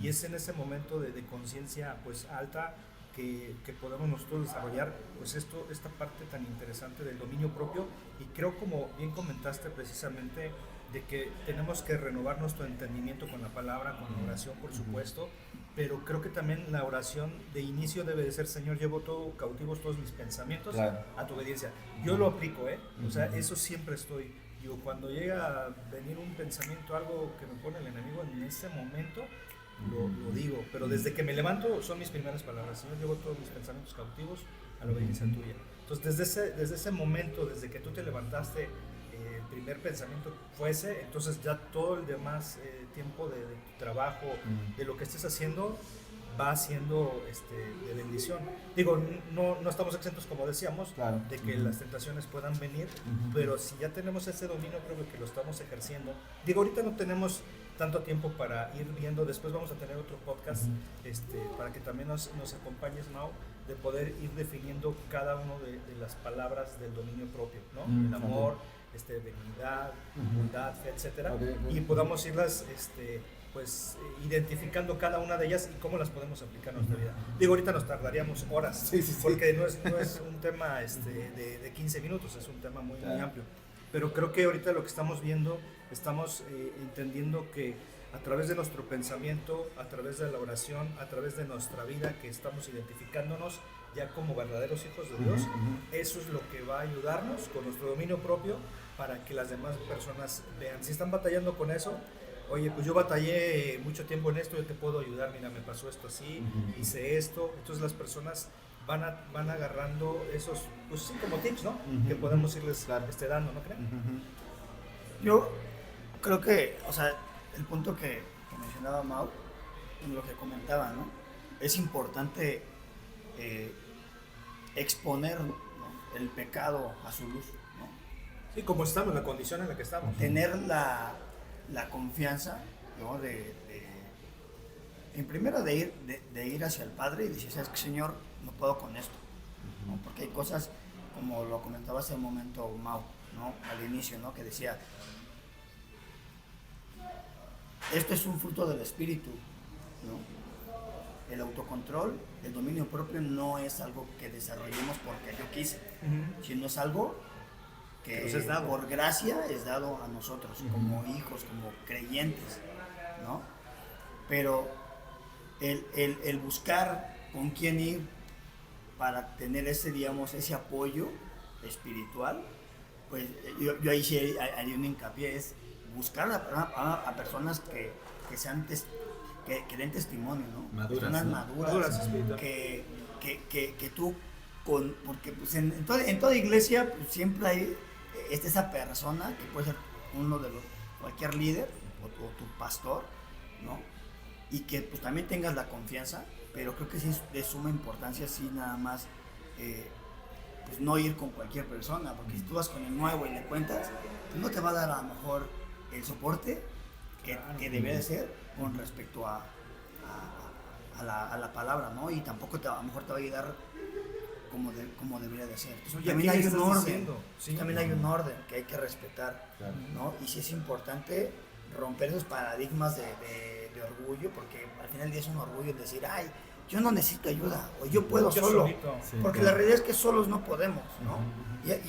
Y es en ese momento de conciencia pues alta que podemos nosotros desarrollar pues esta parte tan interesante del dominio propio. Y creo, como bien comentaste precisamente, de que tenemos que renovar nuestro entendimiento con la palabra, con la oración, por supuesto, pero creo que también la oración de inicio debe de ser: Señor, llevo cautivos todos mis pensamientos a tu obediencia. Yo lo aplico, o sea, eso siempre estoy. Digo, cuando llega a venir un pensamiento, algo que me pone el enemigo, en ese momento lo digo, pero desde que me levanto son mis primeras palabras: Señor, llevo todos mis pensamientos cautivos a la obediencia tuya. Entonces, desde ese momento, desde que tú te levantaste el primer pensamiento fuese, entonces ya todo el demás tiempo de tu trabajo, de lo que estés haciendo, va siendo de bendición. Digo, no estamos exentos, como decíamos, Claro. de que las tentaciones puedan venir, pero si ya tenemos ese dominio, creo que lo estamos ejerciendo. Digo, ahorita no tenemos tanto tiempo para ir viendo, después vamos a tener otro podcast para que también nos acompañes, Mau, de poder ir definiendo cada uno de las palabras del dominio propio, ¿no? El amor, benignidad, bondad, fe, etcétera, y podamos irlas pues identificando cada una de ellas y cómo las podemos aplicar en nuestra vida. Digo, ahorita nos tardaríamos horas, porque no es un tema de 15 minutos, es un tema muy amplio. Pero creo que ahorita lo que estamos viendo, estamos entendiendo que a través de nuestro pensamiento, a través de la oración, a través de nuestra vida, que estamos identificándonos ya como verdaderos hijos de Dios, eso es lo que va a ayudarnos con nuestro dominio propio para que las demás personas vean. Si están batallando con eso, oye, pues yo batallé mucho tiempo en esto, yo te puedo ayudar, mira, me pasó esto así, hice esto. Entonces las personas van agarrando esos, pues sí, como tips, ¿no? Que podemos irles dando, ¿no creen? Yo creo que, o sea, el punto que mencionaba Mau, lo que comentaba, ¿no? Es importante exponer, ¿no?, el pecado a su luz, ¿no? Sí, como estamos, la condición en la que estamos. Tener la confianza, ¿no? En primero de ir hacia el Padre y decir, ¿sabes qué, Señor? No puedo con esto, ¿no? Porque hay cosas, como lo comentaba hace un momento Mau, ¿no?, al inicio, ¿no?, que decía, esto es un fruto del Espíritu, ¿no? El autocontrol, el dominio propio no es algo que desarrollemos porque yo quise, sino es algo que es dado. Por gracia es dado a nosotros, como hijos, como creyentes, ¿no? Pero el buscar con quién ir para tener ese, digamos, ese apoyo espiritual, pues yo ahí sí haría un hincapié, es buscar a personas que sean que den testimonio, ¿no? Maduras, personas ¿no? maduras, que tú, porque pues en toda iglesia pues, siempre hay esa persona que puede ser cualquier líder o tu pastor, ¿no? Y que pues también tengas la confianza, pero creo que sí es de suma importancia, sí, nada más pues no ir con cualquier persona, porque si tú vas con el nuevo y le cuentas, pues no te va a dar a lo mejor el soporte que debe de ser con respecto a la palabra, ¿no? Y tampoco a lo mejor te va a ayudar como debería de ser. Entonces, también hay un orden, también hay un orden que hay que respetar, ¿no? Y sí es importante romper esos paradigmas de orgullo, porque al final del día es un orgullo decir, ay, yo no necesito ayuda, o yo puedo solo, porque la realidad es que solos no podemos, ¿no?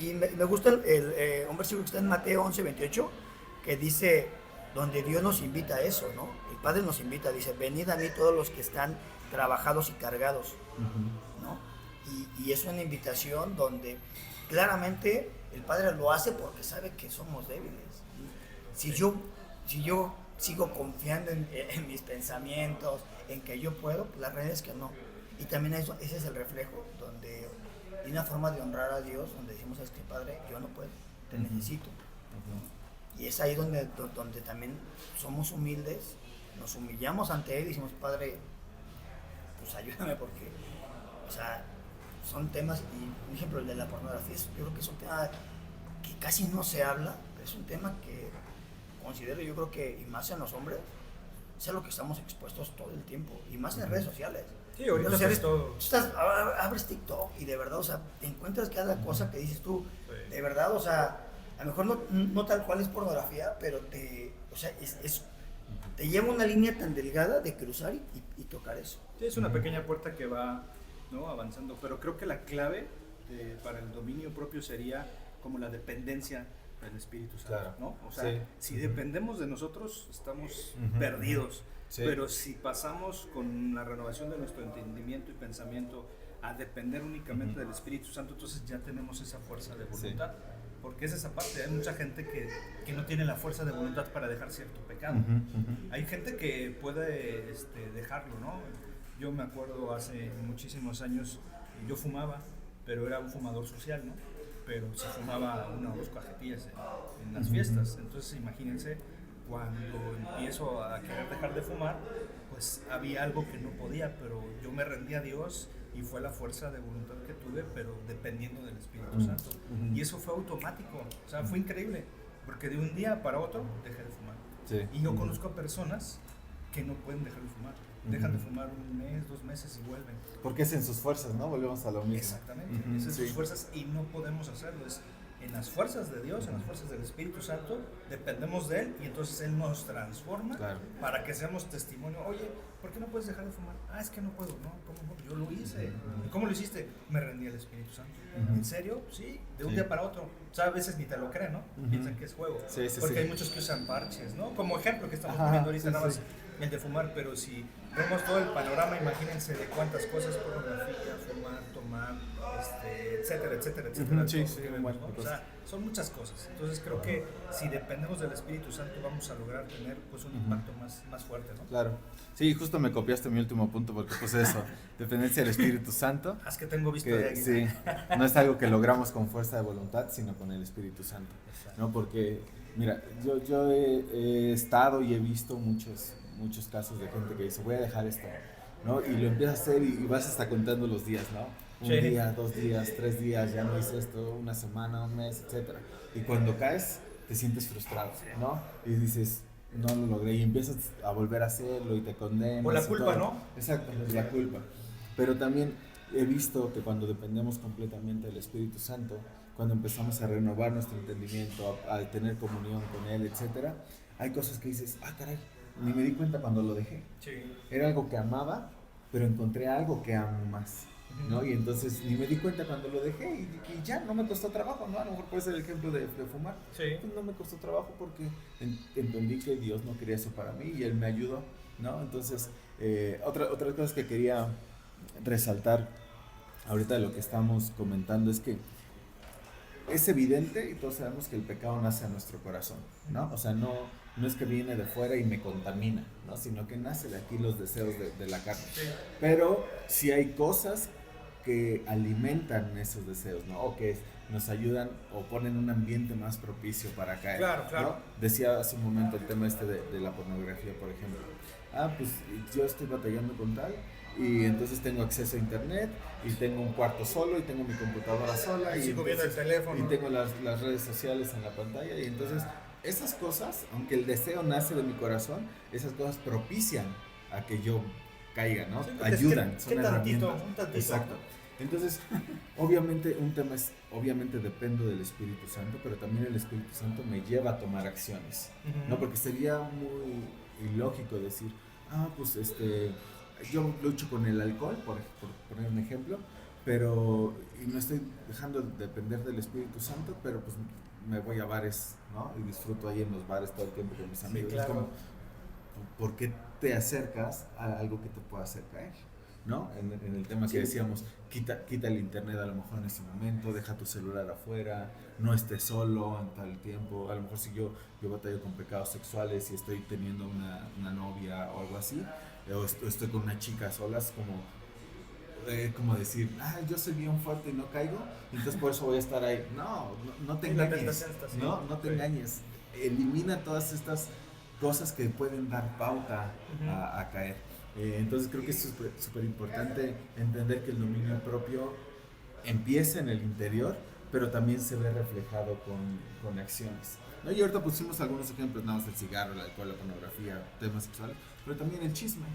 Y me gusta un versículo que está en Mateo 11:28, que dice, donde Dios nos invita a eso, ¿no? El Padre nos invita, dice, venid a mí todos los que están trabajados y cargados, ¿no? Y es una invitación donde claramente el Padre lo hace porque sabe que somos débiles. Si yo sigo confiando en mis pensamientos, en que yo puedo, pues la realidad es que no. Y también ese es el reflejo, donde hay una forma de honrar a Dios, donde decimos, es que Padre, yo no puedo, te necesito. Y es ahí donde también somos humildes, nos humillamos ante Él y decimos, Padre, pues ayúdame, porque, o sea, son temas, y por ejemplo el de la pornografía, yo creo que es un tema que casi no se habla, pero es un tema que considero, yo creo que, y más en los hombres, es a lo que estamos expuestos todo el tiempo, y más en redes sociales. Sí, ahorita es todo. Abres TikTok y de verdad, o sea, te encuentras cada cosa que dices tú, de verdad, o sea, a lo mejor no tal cual es pornografía, pero te lleva una línea tan delgada de cruzar y tocar eso. Sí, es una pequeña puerta que va, ¿no?, avanzando, pero creo que la clave para el dominio propio sería como la dependencia del Espíritu Santo, ¿no? O sea, si dependemos de nosotros, estamos perdidos. Pero si pasamos con la renovación de nuestro entendimiento y pensamiento a depender únicamente del Espíritu Santo, entonces ya tenemos esa fuerza de voluntad. Porque es esa parte, hay mucha gente que no tiene la fuerza de voluntad para dejar cierto pecado. Hay gente que puede dejarlo, ¿no? Yo me acuerdo hace muchísimos años, yo fumaba, pero era un fumador social, ¿no? pero se fumaba 1 o 2 cajetillas en las fiestas. Entonces imagínense, cuando empiezo a querer dejar de fumar, pues había algo que no podía, pero yo me rendí a Dios y fue la fuerza de voluntad que tuve, pero dependiendo del Espíritu Santo. Y eso fue automático, o sea, fue increíble, porque de un día para otro dejé de fumar. Sí. Y yo conozco a personas que no pueden dejar de fumar. Dejan de fumar 1 mes, 2 meses y vuelven. Porque es en sus fuerzas, ¿no? Volvemos a lo mismo. Exactamente, es en sus fuerzas y no podemos hacerlo. Es en las fuerzas de Dios, en las fuerzas del Espíritu Santo, dependemos de Él y entonces Él nos transforma para que seamos testimonio. Oye, ¿por qué no puedes dejar de fumar? Es que no puedo, ¿no? ¿Cómo no? Yo lo hice. ¿Y cómo lo hiciste? Me rendí al Espíritu Santo. ¿En serio? Sí, de un día para otro. O sea, a veces ni te lo creen, ¿no? Piensan que es juego. Porque hay muchos que usan parches, ¿no? Como ejemplo que estamos poniendo ahorita nada más el de fumar, pero si vemos todo el panorama, imagínense de cuántas cosas: pornografía, fumar, tomar, etcétera, etcétera, etcétera. O sea, son muchas cosas. Entonces creo que si dependemos del Espíritu Santo vamos a lograr tener pues un impacto más fuerte, ¿no? Claro. Sí, justo me copiaste mi último punto porque pues eso, dependencia del Espíritu Santo. Es que tengo visto que, de águila. Sí, no es algo que logramos con fuerza de voluntad, sino con el Espíritu Santo. ¿No? Porque, mira, yo he estado y he visto muchos casos de gente que dice, voy a dejar esto, ¿no? Y lo empiezas a hacer y vas hasta contando los días, ¿no? Un día, 2 días, 3 días, ya no hice esto, 1 semana, 1 mes, etcétera. Y cuando caes, te sientes frustrado, ¿no? Y dices, no lo logré, y empiezas a volver a hacerlo y te condenas. O la culpa, ¿no? Exacto, la culpa. Pero también he visto que cuando dependemos completamente del Espíritu Santo, cuando empezamos a renovar nuestro entendimiento, a tener comunión con Él, etcétera, hay cosas que dices, caray, ni me di cuenta cuando lo dejé. Era algo que amaba, pero encontré algo que amo más, ¿no? Y entonces ni me di cuenta cuando lo dejé y ya no me costó trabajo, ¿no? A lo mejor puede ser el ejemplo de fumar. Pues no me costó trabajo porque entendí que Dios no quería eso para mí y Él me ayudó, ¿no? Entonces, otra cosa que quería resaltar ahorita de lo que estamos comentando es que es evidente y todos sabemos que el pecado nace a nuestro corazón, ¿no? O sea, no es que viene de fuera y me contamina, ¿no? Sino que nace de aquí los deseos de la carne. Pero sí hay cosas que alimentan esos deseos, ¿no? O que nos ayudan o ponen un ambiente más propicio para caer. Claro. ¿No? Decía hace un momento el tema de la pornografía, por ejemplo. Pues yo estoy batallando con tal, y entonces tengo acceso a internet y tengo un cuarto solo y tengo mi computadora sola y sigo viendo el teléfono y tengo las redes sociales en la pantalla, y entonces esas cosas, aunque el deseo nace de mi corazón, esas cosas propician a que yo caiga, ¿no? Ayudan, son herramientas. Un tantito. Exacto. Entonces, obviamente un tema es, obviamente dependo del Espíritu Santo, pero también el Espíritu Santo me lleva a tomar acciones, ¿no? Porque sería muy ilógico decir, pues yo lucho con el alcohol, por poner un ejemplo, y no estoy dejando de depender del Espíritu Santo, pero pues me voy a bares, ¿no? Y disfruto ahí en los bares todo el tiempo con mis amigos. Claro. Es como, ¿por qué te acercas a algo que te pueda hacer caer? ¿No? En el tema que decíamos, quita el internet a lo mejor en ese momento, deja tu celular afuera, no estés solo en tal tiempo. A lo mejor si yo batallo con pecados sexuales y estoy teniendo una novia o algo así, o estoy con una chica solas, como decir, yo soy bien fuerte y no caigo, entonces por eso voy a estar ahí. No te engañes, no te engañes. Elimina todas estas cosas que pueden dar pauta a caer. Entonces creo que es súper importante entender que el dominio propio empieza en el interior, pero también se ve reflejado con acciones, ¿no? Y ahorita pusimos algunos ejemplos, nada más el cigarro, el alcohol, la pornografía, temas sexuales, pero también el chisme,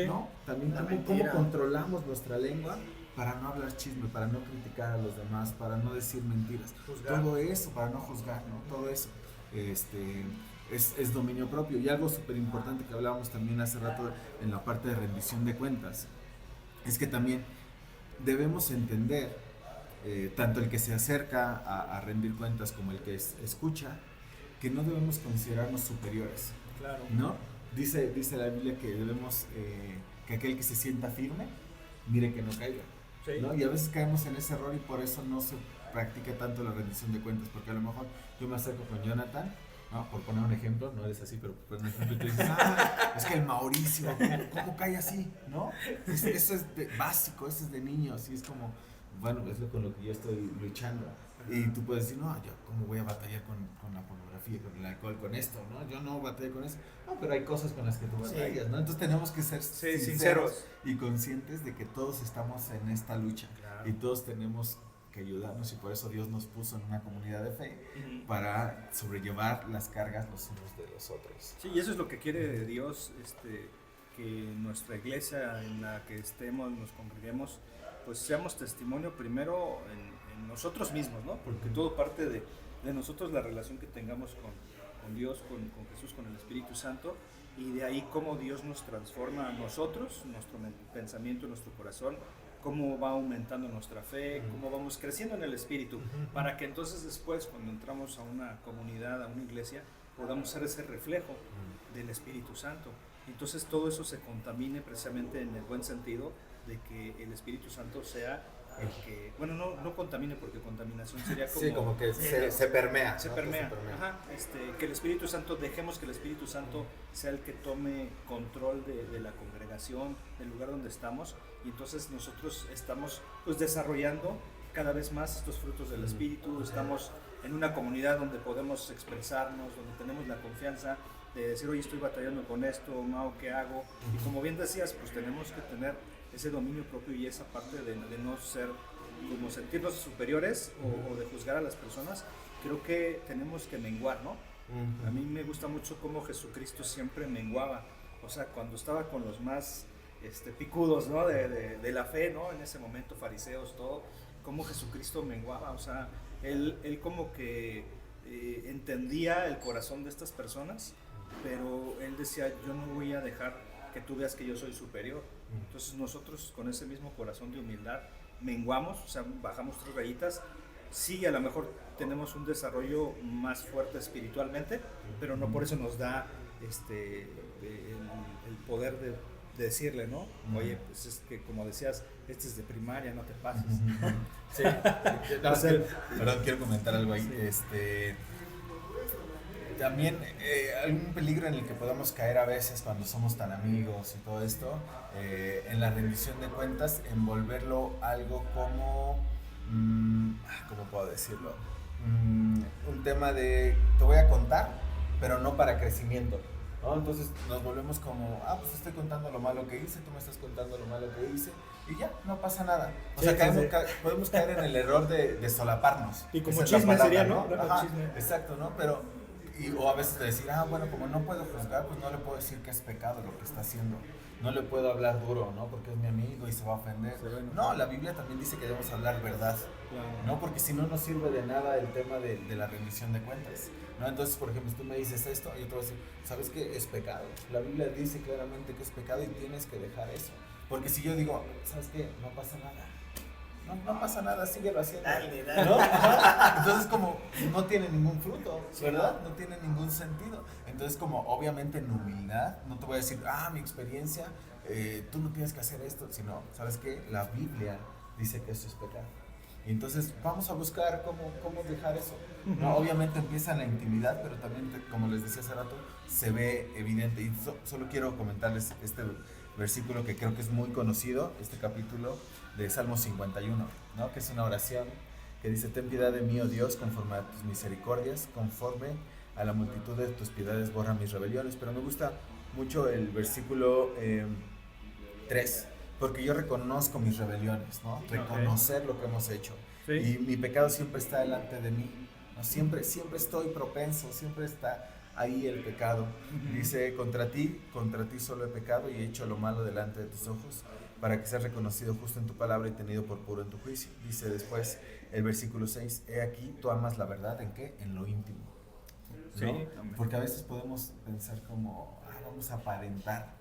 ¿no? También cómo controlamos nuestra lengua para no hablar chisme, para no criticar a los demás, para no decir mentiras, todo eso, para no juzgar, ¿no? Todo eso es dominio propio. Y algo súper importante que hablábamos también hace rato en la parte de rendición de cuentas, es que también debemos entender, tanto el que se acerca a rendir cuentas como el que escucha, que no debemos considerarnos superiores, ¿no? Dice la Biblia que debemos, que aquel que se sienta firme, mire que no caiga, ¿no? Y a veces caemos en ese error y por eso no se practica tanto la rendición de cuentas, porque a lo mejor yo me acerco con Jonathan, ¿no? Por poner un ejemplo, no eres así, pero por poner un ejemplo, y tú dices, es que el Mauricio, ¿cómo cae así? ¿No? Eso es básico, eso es de niños, y es como, bueno, es con lo que yo estoy luchando. Y tú puedes decir, no, yo cómo voy a batallar con la pornografía, con el alcohol, con esto, ¿no? Yo no batallo con eso. No, pero hay cosas con las que tú batallas, ¿no? Entonces tenemos que ser sinceros y conscientes de que todos estamos en esta lucha. Claro. Y todos tenemos que ayudarnos, y por eso Dios nos puso en una comunidad de fe para sobrellevar las cargas los unos de los otros. Sí, y eso es lo que quiere Dios, que nuestra iglesia en la que estemos, nos congreguemos, pues seamos testimonio primero en nosotros mismos, ¿no? Porque todo parte de nosotros, la relación que tengamos con Dios, con Jesús, con el Espíritu Santo, y de ahí cómo Dios nos transforma a nosotros, nuestro pensamiento, nuestro corazón, cómo va aumentando nuestra fe, cómo vamos creciendo en el Espíritu, para que entonces después, cuando entramos a una comunidad, a una iglesia, podamos ser ese reflejo del Espíritu Santo. Entonces todo eso se contamine precisamente en el buen sentido de que el Espíritu Santo sea el que, bueno, no contamine, porque contaminación sería como... Sí, como que se permea. Se permea. Ajá, que el Espíritu Santo, dejemos que el Espíritu Santo sea el que tome control de la congregación, del lugar donde estamos, y entonces nosotros estamos pues desarrollando cada vez más estos frutos del Espíritu, estamos en una comunidad donde podemos expresarnos, donde tenemos la confianza de decir, oye, estoy batallando con esto, Mau, ¿qué hago? Y como bien decías, pues tenemos que tener ese dominio propio y esa parte de no ser, como sentirnos superiores o de juzgar a las personas. Creo que tenemos que menguar, ¿no? A mí me gusta mucho cómo Jesucristo siempre menguaba, o sea, cuando estaba con los más picudos, ¿no? de la fe, ¿no? En ese momento, fariseos, todo, cómo Jesucristo menguaba, o sea, él como que entendía el corazón de estas personas, pero él decía, yo no voy a dejar que tú veas que yo soy superior. Entonces nosotros con ese mismo corazón de humildad menguamos, o sea, bajamos 3 rayitas. Sí, a lo mejor tenemos un desarrollo más fuerte espiritualmente, pero no por eso nos da el poder de decirle, ¿no? Oye, pues es que como decías, este es de primaria, no te pases. Sí, perdón, quiero comentar algo ahí. También algún peligro en el que podemos caer a veces cuando somos tan amigos y todo esto, en la rendición de cuentas, envolverlo algo como, ¿cómo puedo decirlo? Un tema de, te voy a contar, pero no para crecimiento, ¿no? Entonces nos volvemos como, pues estoy contando lo malo que hice, tú me estás contando lo malo que hice, y ya, no pasa nada. O sea, podemos caer en el error de solaparnos. Y como chisme sería, ¿no? Ajá, exacto, ¿no? Pero... o a veces de decir, bueno, como no puedo juzgar, pues no le puedo decir que es pecado lo que está haciendo. No le puedo hablar duro, ¿no? Porque es mi amigo y se va a ofender. No, la Biblia también dice que debemos hablar verdad, ¿no? Porque si no nos sirve de nada el tema de la rendición de cuentas, ¿no? Entonces, por ejemplo, si tú me dices esto, yo te voy a decir, ¿sabes qué? Es pecado. La Biblia dice claramente que es pecado y tienes que dejar eso. Porque si yo digo, ¿sabes qué? No pasa nada. No pasa nada, síguelo haciendo. Dale. ¿No? Entonces como no tiene ningún fruto, ¿verdad? No tiene ningún sentido. Entonces como obviamente en humildad, no te voy a decir, mi experiencia, tú no tienes que hacer esto, sino, ¿sabes qué? La Biblia dice que eso es pecado. Y entonces vamos a buscar cómo dejar eso. ¿No? Obviamente empieza en la intimidad, pero también, como les decía hace rato, se ve evidente. Y solo quiero comentarles este versículo que creo que es muy conocido, este capítulo de Salmo 51, ¿no? Que es una oración que dice, ten piedad de mí, oh Dios, conforme a tus misericordias, conforme a la multitud de tus piedades borra mis rebeliones. Pero me gusta mucho el versículo 3, porque yo reconozco mis rebeliones, ¿no? Reconocer lo que hemos hecho. Sí. Y mi pecado siempre está delante de mí, ¿no? Siempre estoy propenso, siempre está ahí el pecado. Dice, contra ti solo he pecado y he hecho lo malo delante de tus ojos, para que seas reconocido justo en tu palabra y tenido por puro en tu juicio. Dice después el versículo 6, he aquí, tú amas la verdad, ¿en qué? En lo íntimo, ¿no? Sí, porque a veces podemos pensar como, vamos a aparentar,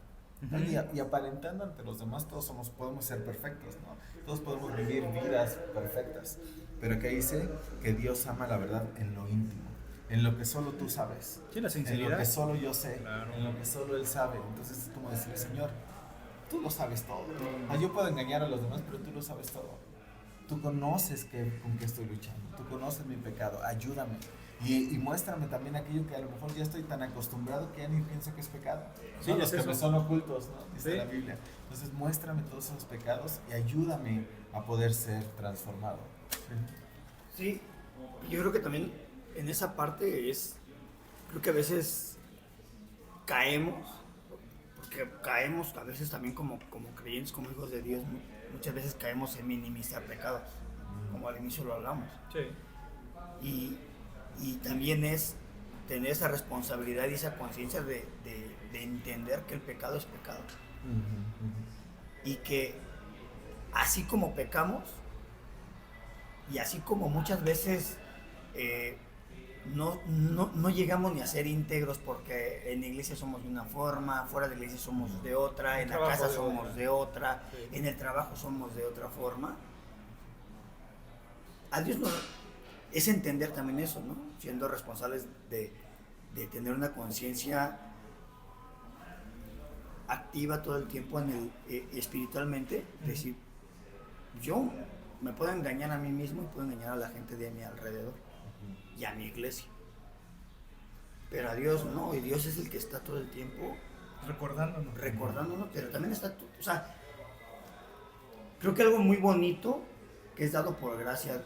¿no? Y aparentando ante los demás todos podemos ser perfectos, ¿no? Todos podemos vivir vidas perfectas, pero que dice que Dios ama la verdad en lo íntimo, en lo que solo tú sabes, sí, la sinceridad, en lo que solo yo sé, claro, en lo que solo Él sabe. Entonces es como decir, Señor, tú lo sabes todo. Yo puedo engañar a los demás, pero tú lo sabes todo. Tú conoces con qué estoy luchando, tú conoces mi pecado, ayúdame. Y muéstrame también aquello que a lo mejor ya estoy tan acostumbrado que ya ni pienso que es pecado. Sí, ¿no? Los que me son ocultos, ¿no? Dice la Biblia. Entonces muéstrame todos esos pecados y ayúdame a poder ser transformado. Sí, Yo creo que también en esa parte creo que a veces caemos, porque caemos a veces también como creyentes, como hijos de Dios, muchas veces caemos en minimizar pecados, como al inicio lo hablamos. Sí. Y también es tener esa responsabilidad y esa conciencia de entender que el pecado es pecado. Y que así como pecamos, y así como muchas veces no llegamos ni a ser íntegros, porque en la iglesia somos de una forma, fuera de la iglesia somos de otra, en la casa somos de otra, en el trabajo somos de otra forma. A Dios es entender también eso, ¿no? Siendo responsables de tener una conciencia activa todo el tiempo espiritualmente, decir, yo me puedo engañar a mí mismo y puedo engañar a la gente de mi alrededor y a mi iglesia, pero a Dios no, y Dios es el que está todo el tiempo recordándonos, pero también está, o sea, creo que algo muy bonito que es dado por gracia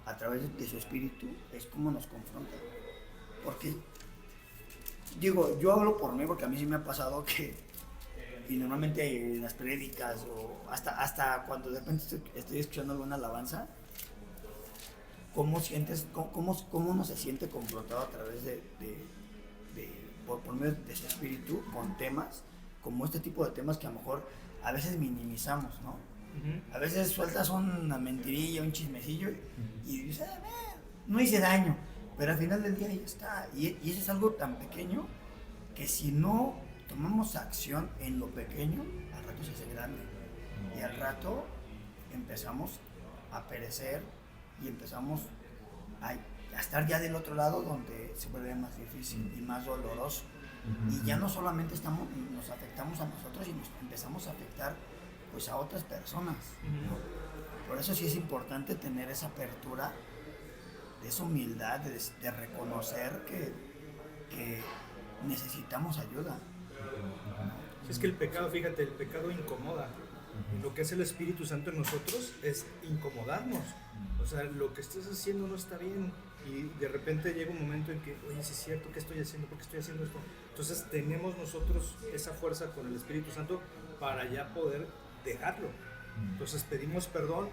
a través de su espíritu es cómo nos confronta, porque digo, yo hablo por mí porque a mí sí me ha pasado que, y normalmente en las prédicas o hasta cuando de repente estoy escuchando alguna alabanza, ¿cómo uno se siente confrontado a través por medio de su espíritu con temas, como este tipo de temas que a lo mejor a veces minimizamos, ¿no? A veces sueltas una mentirilla, un chismecillo y dices, no hice daño, pero al final del día ya está. Y eso es algo tan pequeño que si no tomamos acción en lo pequeño, al rato se hace grande. Y al rato empezamos a perecer y empezamos a estar ya del otro lado, donde se vuelve más difícil y más doloroso. Y ya no solamente nos afectamos a nosotros, sino empezamos a afectar pues a otras personas, ¿no? Por eso sí es importante tener esa apertura, esa humildad de reconocer que necesitamos ayuda. Es que el pecado, fíjate, el pecado incomoda. Lo que hace el Espíritu Santo en nosotros es incomodarnos. O sea, lo que estás haciendo no está bien. Y de repente llega un momento en que, oye, sí es cierto, ¿qué estoy haciendo? ¿Por qué estoy haciendo esto? Entonces tenemos nosotros esa fuerza con el Espíritu Santo para ya poder dejarlo. Entonces pedimos perdón,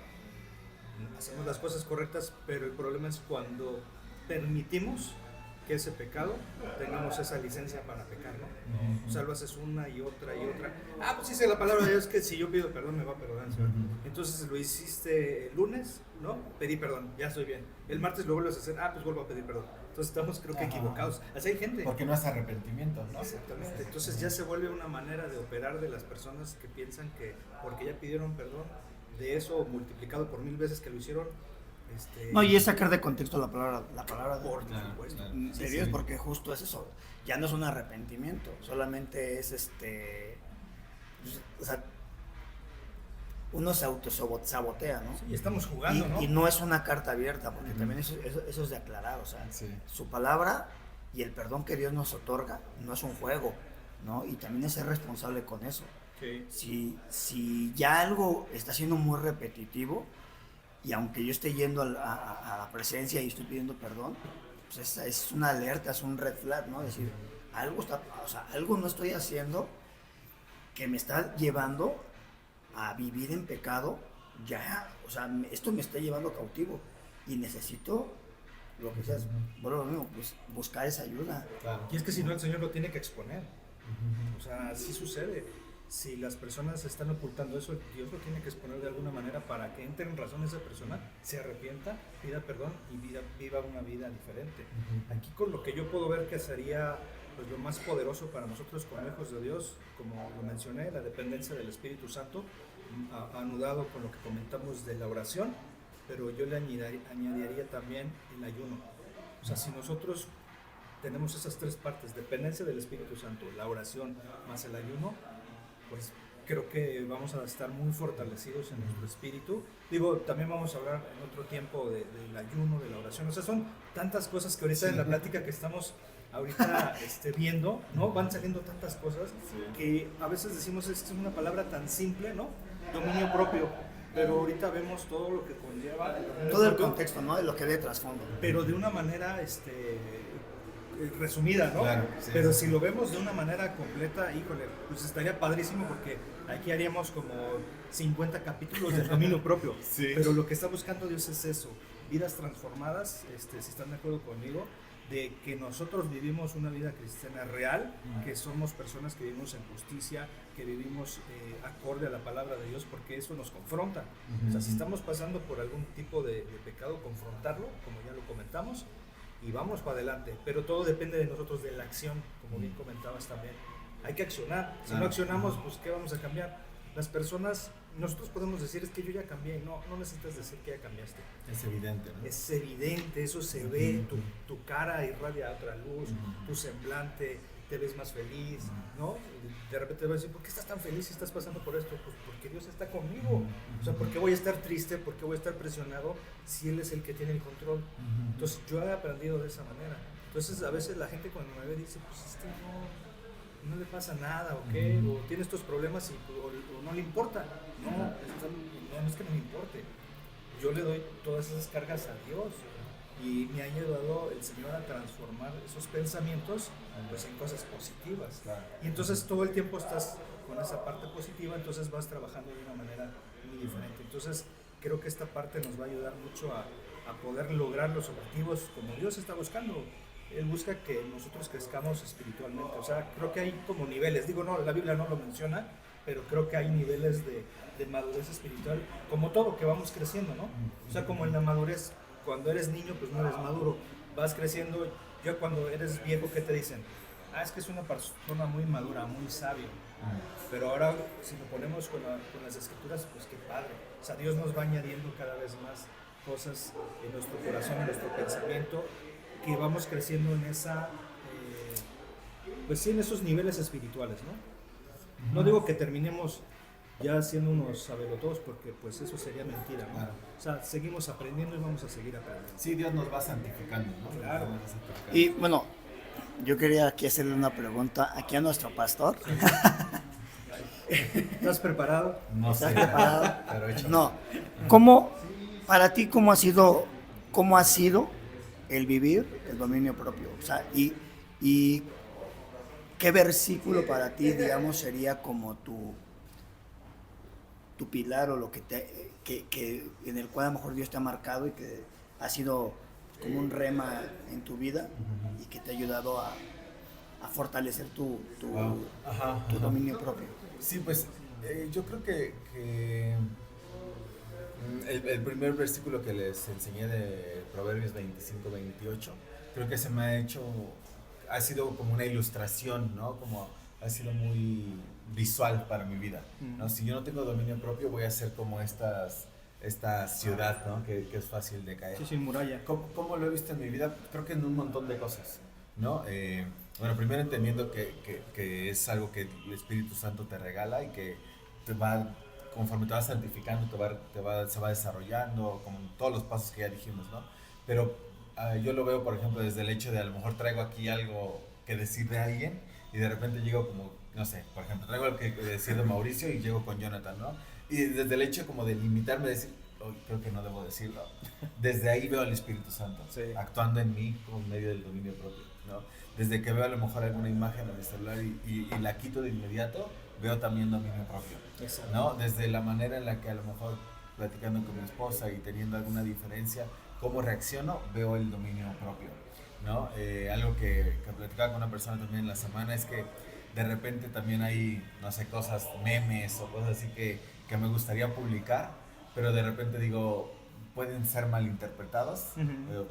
hacemos las cosas correctas, pero el problema es cuando permitimos que ese pecado tengamos esa licencia para pecar, ¿no? O sea, lo haces una y otra y otra. Pues dice la palabra de Dios que si yo pido perdón me va a perdonar el Señor. Entonces lo hiciste el lunes, ¿no? Pedí perdón, ya estoy bien. El martes lo vuelves a hacer, pues vuelvo a pedir perdón. Entonces estamos creo que equivocados. Así hay gente. Porque no es arrepentimiento, ¿no? Exactamente. Entonces ya se vuelve una manera de operar de las personas que piensan que porque ya pidieron perdón, de eso multiplicado por 1000 veces que lo hicieron. No, y es sacar de contexto la palabra por supuesto. de Dios, porque justo es eso, ya no es un arrepentimiento, solamente es o sea, uno se autosabotea, ¿no? Sí, estamos jugando, ¿no? Y no es una carta abierta, porque también eso es de aclarar, o sea, su palabra y el perdón que Dios nos otorga no es un juego, ¿no? Y también es ser responsable con eso. Sí. Si ya algo está siendo muy repetitivo, y aunque yo esté yendo a la presencia y estoy pidiendo perdón, pues es una alerta, es un red flag, ¿no? Es decir, algo no estoy haciendo que me está llevando a vivir en pecado, esto me está llevando cautivo y necesito, lo que seas, pues buscar esa ayuda. Claro. Y es que si no, el Señor lo tiene que exponer. O sea, así sucede. Si las personas están ocultando eso, Dios lo tiene que exponer de alguna manera para que entre en razón esa persona, se arrepienta, pida perdón y viva una vida diferente. Aquí con lo que yo puedo ver que sería pues, lo más poderoso para nosotros como hijos de Dios, como lo mencioné, la dependencia del Espíritu Santo, anudado con lo que comentamos de la oración, pero yo le añadiría también el ayuno. O sea, si nosotros tenemos esas tres partes, dependencia del Espíritu Santo, la oración más el ayuno, pues creo que vamos a estar muy fortalecidos en nuestro espíritu. Digo, también vamos a hablar en otro tiempo del ayuno, de la oración. O sea, son tantas cosas que ahorita en la plática que estamos ahorita viendo, ¿no? Van saliendo tantas cosas que a veces decimos, esta es una palabra tan simple, ¿no? Dominio propio. pero ahorita vemos todo lo que conlleva Todo el contexto, ¿no? De lo que hay de trasfondo. pero de una manera resumida, ¿no? Claro, sí, pero sí. si lo vemos de una manera completa, híjole, pues estaría padrísimo porque aquí haríamos como 50 capítulos del dominio propio. Sí. Pero lo que está buscando Dios es eso, vidas transformadas, si están de acuerdo conmigo, de que nosotros vivimos una vida cristiana real, que somos personas que vivimos en justicia, que vivimos acorde a la palabra de Dios, porque eso nos confronta. O sea, si estamos pasando por algún tipo de pecado, confrontarlo, como ya lo comentamos, y vamos para adelante. Pero todo depende de nosotros, de la acción, como bien comentabas también. Hay que accionar. Si no accionamos, pues ¿qué vamos a cambiar? Las personas, nosotros podemos decir, es que yo ya cambié. No necesitas decir que ya cambiaste. Es evidente, ¿no? Es evidente, eso se ve, tu cara irradia otra luz, tu semblante, te ves más feliz, ¿no? De repente te vas a decir, ¿por qué estás tan feliz si estás pasando por esto? Pues porque Dios está conmigo. O sea, ¿por qué voy a estar triste? ¿Por qué voy a estar presionado si Él es el que tiene el control? Entonces, yo he aprendido de esa manera. Entonces, a veces la gente cuando me ve dice, pues no le pasa nada, ¿o qué? O tiene estos problemas o no le importa. No es que no me importe. Yo le doy todas esas cargas a Dios y me ha ayudado el Señor a transformar esos pensamientos pues, en cosas positivas. Claro. Y entonces todo el tiempo estás con esa parte positiva, entonces vas trabajando de una manera muy diferente. Entonces creo que esta parte nos va a ayudar mucho a poder lograr los objetivos como Dios está buscando. Él busca que nosotros crezcamos espiritualmente. O sea, creo que hay como niveles. Digo, no, la Biblia no lo menciona, pero creo que hay niveles de madurez espiritual, como todo, que vamos creciendo, ¿no? O sea, como en la madurez, cuando eres niño, pues no eres maduro. Vas creciendo, ya cuando eres viejo, ¿qué te dicen? Es que es una persona muy madura, muy sabio. Pero ahora, si lo ponemos con las escrituras, pues qué padre. O sea, Dios nos va añadiendo cada vez más cosas en nuestro corazón, en nuestro pensamiento, que vamos creciendo en pues sí, en esos niveles espirituales, ¿no? No digo que terminemos ya siendo unos sabelotodos, porque pues eso sería mentira, ¿no? Claro. O sea, seguimos aprendiendo y vamos a seguir aprendiendo. Sí, Dios nos va santificando, ¿no? Claro. Nos va santificando. Y bueno, yo quería aquí hacerle una pregunta aquí a nuestro pastor. ¿Estás preparado? No ¿Estás sé, preparado? pero échale. No. Para ti, cómo ha sido el vivir el dominio propio? O sea, y qué versículo para ti, digamos, sería como tu pilar o lo que en el cual a lo mejor Dios te ha marcado y que ha sido como un rema en tu vida y que te ha ayudado a fortalecer tu dominio propio. Sí, pues yo creo que el primer versículo que les enseñé de Proverbios 25-28, creo que ha sido como una ilustración, ¿no? Como ha sido muy visual para mi vida, ¿no? Si yo no tengo dominio propio, voy a ser como esta ciudad, ¿no? Que es fácil de caer. Sí, sin muralla. ¿Cómo lo he visto en mi vida? Creo que en un montón de cosas, ¿no? Bueno, primero entendiendo que es algo que el Espíritu Santo te regala y que conforme te vas santificando, se va desarrollando, como todos los pasos que ya dijimos, ¿no? Pero yo lo veo, por ejemplo, desde el hecho de a lo mejor traigo aquí algo que decir de alguien y de repente llego como, no sé, por ejemplo, traigo algo que decir de Mauricio y llego con Jonathan, ¿no? Y desde el hecho como de limitarme, de decir, creo que no debo decirlo, desde ahí veo al Espíritu Santo actuando en mí por medio del dominio propio, ¿no? Desde que veo a lo mejor alguna imagen en mi celular y la quito de inmediato, veo también dominio propio, ¿no? Desde la manera en la que a lo mejor platicando con mi esposa y teniendo alguna diferencia, cómo reacciono, veo el dominio propio, ¿no? Algo que platicaba con una persona también en la semana es que de repente también hay, no sé, cosas, memes o cosas así que me gustaría publicar, pero de repente digo, pueden ser malinterpretados,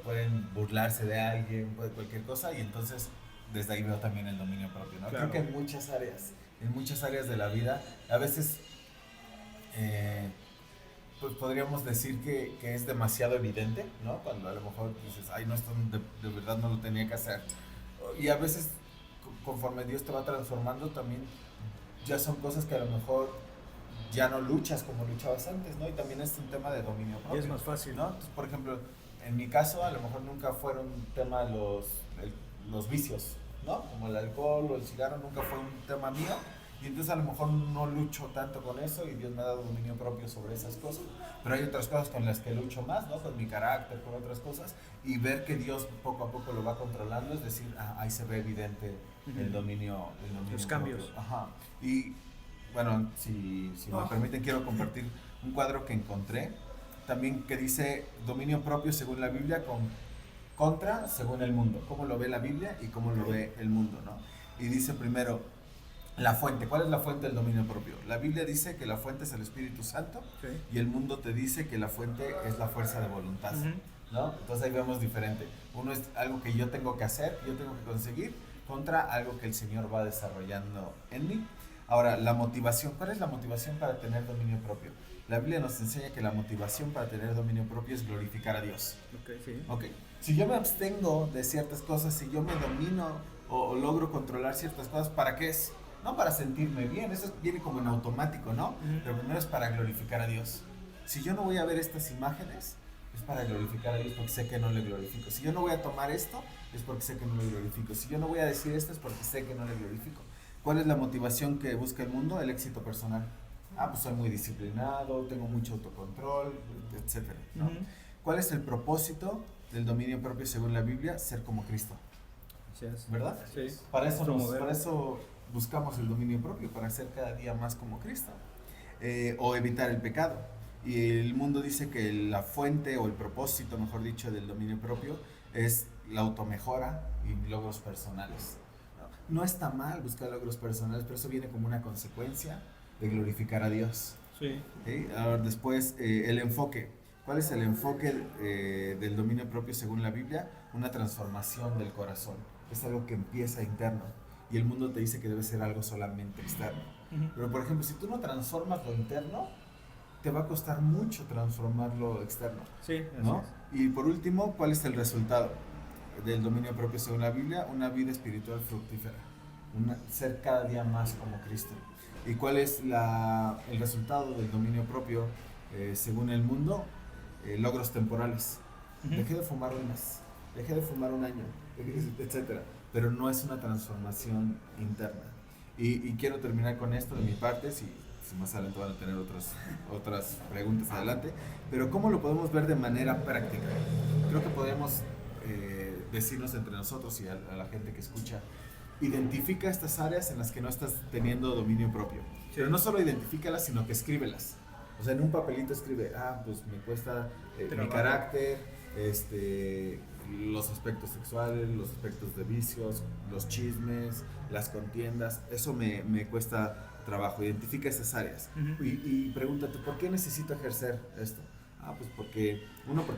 pueden burlarse de alguien, cualquier cosa, y entonces desde ahí veo también el dominio propio, ¿no? Claro. Creo que en muchas áreas de la vida, a veces pues podríamos decir que es demasiado evidente, ¿no? Cuando a lo mejor dices, no, esto de verdad no lo tenía que hacer. Y a veces, conforme Dios te va transformando, también ya son cosas que a lo mejor ya no luchas como luchabas antes, ¿no? Y también es un tema de dominio propio. Y es más fácil, ¿no? Entonces, por ejemplo, en mi caso, a lo mejor nunca fueron un tema los vicios, ¿no? Como el alcohol o el cigarro, nunca fue un tema mío. y entonces a lo mejor no lucho tanto con eso y Dios me ha dado dominio propio sobre esas cosas, pero hay otras cosas con las que lucho más, ¿no? Con mi carácter, con otras cosas, y ver que Dios poco a poco lo va controlando, es decir, ahí se ve evidente el dominio Los propio. cambios. Ajá. Y bueno, si me permiten, quiero compartir un cuadro que encontré, también que dice dominio propio según la Biblia contra según el mundo, cómo lo ve la Biblia y cómo lo ve el mundo, ¿no? Y dice primero, la fuente. ¿Cuál es la fuente del dominio propio? La Biblia dice que la fuente es el Espíritu Santo, y el mundo te dice que la fuente es la fuerza de voluntad, ¿no? Entonces ahí vemos diferente. Uno es algo que yo tengo que hacer, yo tengo que conseguir, contra algo que el Señor va desarrollando en mí. Ahora, la motivación. ¿Cuál es la motivación para tener dominio propio? La Biblia nos enseña que la motivación para tener dominio propio es glorificar a Dios. Okay. Si yo me abstengo de ciertas cosas, si yo me domino o logro controlar ciertas cosas, ¿para qué es? No para sentirme bien, eso viene como en automático, ¿no? Pero primero es para glorificar a Dios. Si yo no voy a ver estas imágenes, es para glorificar a Dios porque sé que no le glorifico. Si yo no voy a tomar esto, es porque sé que no le glorifico. Si yo no voy a decir esto, es porque sé que no le glorifico. ¿Cuál es la motivación que busca el mundo? El éxito personal. Pues soy muy disciplinado, tengo mucho autocontrol, etcétera, ¿no? ¿Cuál es el propósito del dominio propio según la Biblia? Ser como Cristo. ¿Verdad? Sí. Para eso buscamos el dominio propio, para ser cada día más como Cristo. O evitar el pecado. Y el mundo dice que la fuente o el propósito, mejor dicho, del dominio propio es la automejora y logros personales. No está mal buscar logros personales, pero eso viene como una consecuencia de glorificar a Dios. Sí. Ahora después, el enfoque. ¿Cuál es el enfoque del dominio propio según la Biblia? Una transformación del corazón. Es algo que empieza interno. Y el mundo te dice que debe ser algo solamente externo. Pero por ejemplo, si tú no transformas lo interno, te va a costar mucho transformar lo externo. Sí, ¿no? Y por último, ¿cuál es el resultado del dominio propio según la Biblia? Una vida espiritual fructífera. Ser cada día más como Cristo. ¿Y cuál es el resultado del dominio propio según el mundo? Logros temporales. Dejé de fumar un mes, dejé de fumar un año, etcétera. Pero no es una transformación interna. Y quiero terminar con esto de mi parte, si más adelante van a tener otras preguntas adelante, pero ¿cómo lo podemos ver de manera práctica? Creo que podemos decirnos entre nosotros y a la gente que escucha, identifica estas áreas en las que no estás teniendo dominio propio. Sí. Pero no solo identifícalas, sino que escríbelas. O sea, en un papelito escribe, pues me cuesta mi carácter, los aspectos sexuales, los aspectos de vicios, los chismes, las contiendas, eso me cuesta trabajo. Identifica esas áreas y pregúntate, ¿por qué necesito ejercer esto? Pues porque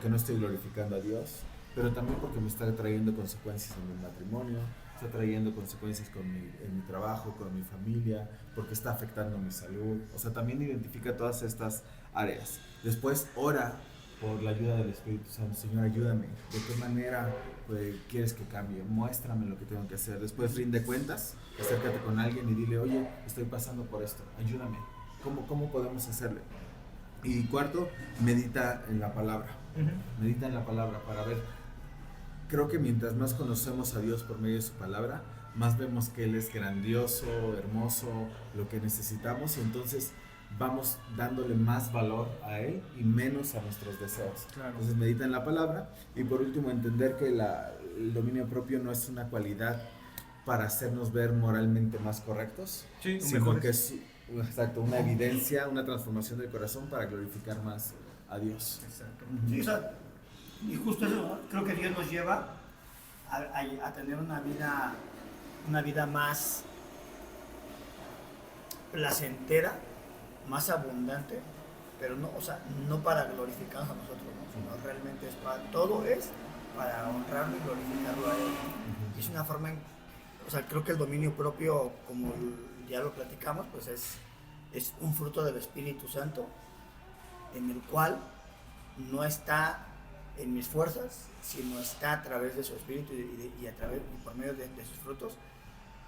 no estoy glorificando a Dios, pero también porque me está trayendo consecuencias en mi matrimonio, está trayendo consecuencias en mi trabajo, con mi familia, porque está afectando mi salud. O sea, también identifica todas estas áreas. Después ora por la ayuda del Espíritu Santo. Señor, ayúdame. ¿De qué manera quieres que cambie? Muéstrame lo que tengo que hacer. Después rinde cuentas, acércate con alguien y dile, oye, estoy pasando por esto, ayúdame. ¿Cómo podemos hacerle? Y cuarto, medita en la palabra. Medita en la palabra para ver. Creo que mientras más conocemos a Dios por medio de su palabra, más vemos que Él es grandioso, hermoso, lo que necesitamos, y entonces vamos dándole más valor a Él y menos a nuestros deseos. Claro. Entonces medita en la palabra. Y por último, entender que el dominio propio no es una cualidad para hacernos ver moralmente más correctos, sino que es una evidencia, una transformación del corazón para glorificar más a Dios. Exacto. Sí, o sea, y justo eso, creo que Dios nos lleva a tener una vida más placentera, más abundante, pero no para glorificarnos a nosotros, ¿no? Sino realmente todo es para honrarlo y glorificarlo a Él. Y es una forma, creo que el dominio propio, como ya lo platicamos, pues es un fruto del Espíritu Santo, en el cual no está en mis fuerzas, sino está a través de su Espíritu y por medio de sus frutos,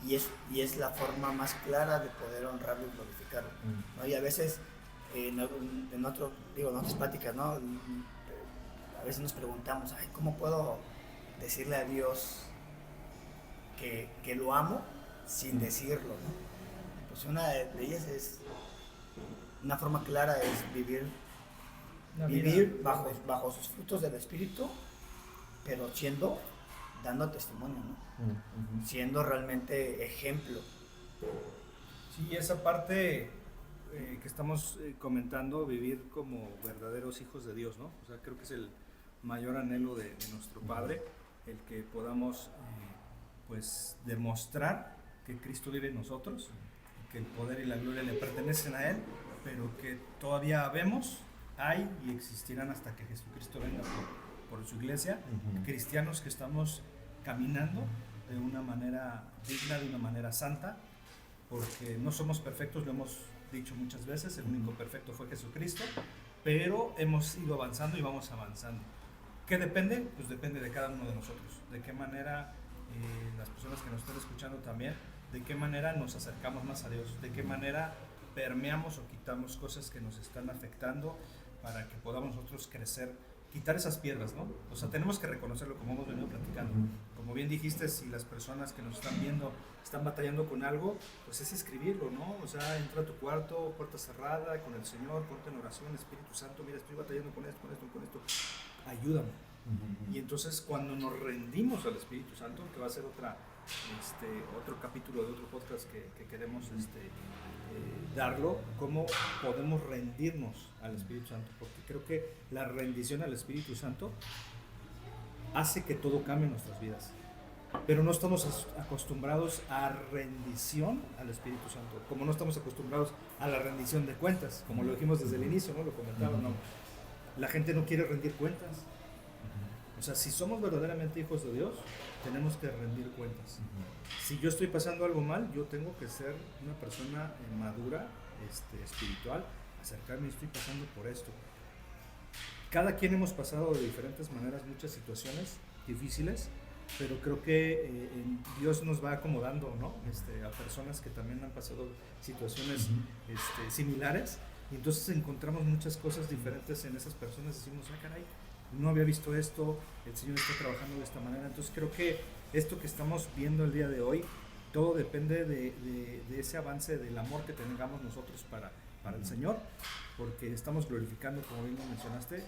y es la forma más clara de poder honrarlo y glorificarlo, ¿no? Y a veces en otras pláticas, ¿no? A veces nos preguntamos, ¿cómo puedo decirle a Dios que lo amo sin decirlo, ¿no? Pues una de ellas es, una forma clara es vivir bajo sus frutos del Espíritu, pero dando testimonio, ¿no? Siendo realmente ejemplo. Sí, esa parte que estamos comentando, vivir como verdaderos hijos de Dios, ¿no? O sea, creo que es el mayor anhelo de nuestro Padre, el que podamos pues demostrar que Cristo vive en nosotros, que el poder y la gloria le pertenecen a Él, pero que todavía hay y existirán hasta que Jesucristo venga por su iglesia, cristianos que estamos caminando de una manera digna, de una manera santa, porque no somos perfectos, lo hemos dicho muchas veces, el único perfecto fue Jesucristo, pero hemos ido avanzando y vamos avanzando. ¿Qué depende? Pues depende de cada uno de nosotros, de qué manera las personas que nos están escuchando también, de qué manera nos acercamos más a Dios, de qué manera permeamos o quitamos cosas que nos están afectando para que podamos nosotros crecer, quitar esas piedras, ¿no? O sea, tenemos que reconocerlo, como hemos venido platicando. Como bien dijiste, si las personas que nos están viendo están batallando con algo, pues es escribirlo, ¿no? O sea, entra a tu cuarto, puerta cerrada, con el Señor, ponte en oración, Espíritu Santo, mira, estoy batallando con esto, ayúdame. Y entonces cuando nos rendimos al Espíritu Santo, que va a ser otro capítulo de otro podcast que queremos darlo, cómo podemos rendirnos al Espíritu Santo, porque creo que la rendición al Espíritu Santo hace que todo cambie en nuestras vidas, pero no estamos acostumbrados a rendición al Espíritu Santo, como no estamos acostumbrados a la rendición de cuentas, como lo dijimos desde el inicio, ¿no? Lo comentaba, ¿no? La gente no quiere rendir cuentas. O sea, si somos verdaderamente hijos de Dios, tenemos que rendir cuentas. Si yo estoy pasando algo mal, yo tengo que ser una persona madura, espiritual, acercarme y estoy pasando por esto. Cada quien hemos pasado de diferentes maneras muchas situaciones difíciles, pero creo que Dios nos va acomodando, ¿no? A personas que también han pasado situaciones similares, y entonces encontramos muchas cosas diferentes en esas personas. Decimos, caray, no había visto esto, el Señor está trabajando de esta manera. Entonces creo que esto que estamos viendo el día de hoy, todo depende de ese avance del amor que tengamos nosotros para el Señor, porque estamos glorificando, como bien lo mencionaste,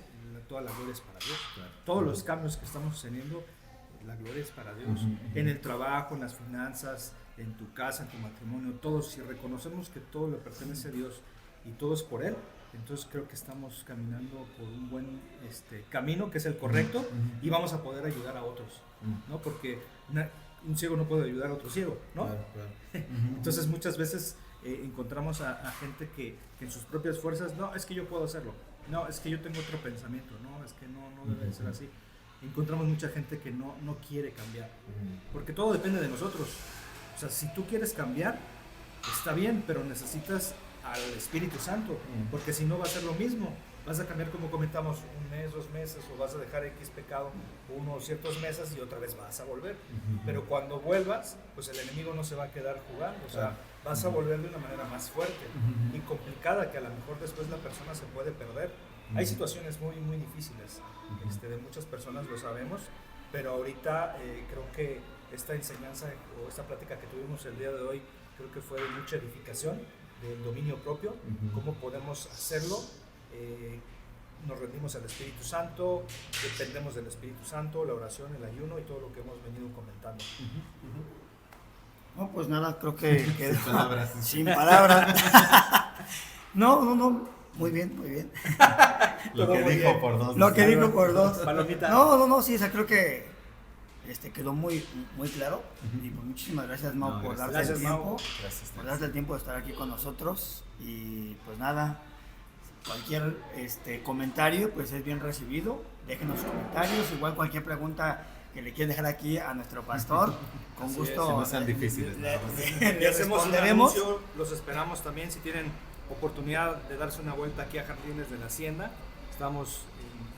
toda la gloria es para Dios. Claro. Todos los cambios que estamos sucediendo, la gloria es para Dios. En el trabajo, en las finanzas, en tu casa, en tu matrimonio, todos, si reconocemos que todo le pertenece a Dios y todo es por Él, entonces creo que estamos caminando por un buen camino, que es el correcto, y vamos a poder ayudar a otros, ¿no? Porque un ciego no puede ayudar a otro ciego, ¿no? Claro. Entonces muchas veces encontramos a gente que en sus propias fuerzas, no, es que yo puedo hacerlo, no, es que yo tengo otro pensamiento, no, es que no debe ser así. Encontramos mucha gente que no quiere cambiar, porque todo depende de nosotros. O sea, si tú quieres cambiar, está bien, pero necesitas al Espíritu Santo, porque si no va a ser lo mismo. Vas a cambiar, como comentamos, un mes, 2 meses, o vas a dejar X pecado unos ciertos meses y otra vez vas a volver. Pero cuando vuelvas, pues el enemigo no se va a quedar jugando, o sea, vas a volver de una manera más fuerte y complicada, que a lo mejor después la persona se puede perder. Hay situaciones muy, muy difíciles, de muchas personas lo sabemos, pero ahorita creo que esta enseñanza o esta plática que tuvimos el día de hoy, creo que fue de mucha edificación, del dominio propio, cómo podemos hacerlo. Nos rendimos al Espíritu Santo, dependemos del Espíritu Santo, la oración, el ayuno y todo lo que hemos venido comentando. No, pues nada, creo que sin palabras. No, muy bien. Lo que dijo por dos. Lo que dijo por dos. Palomita. No, sí, o sea, creo que quedó muy, muy claro. Y pues muchísimas gracias, Mau, por darte el tiempo. Gracias. Por darte el tiempo de estar aquí con nosotros. Y pues nada, cualquier comentario pues es bien recibido. Déjenos sus comentarios, igual cualquier pregunta que le quieran dejar aquí a nuestro pastor, con gusto. No sean difíciles. Le hacemos un anuncio, los esperamos también si tienen oportunidad de darse una vuelta aquí a Jardines de la Hacienda. Estamos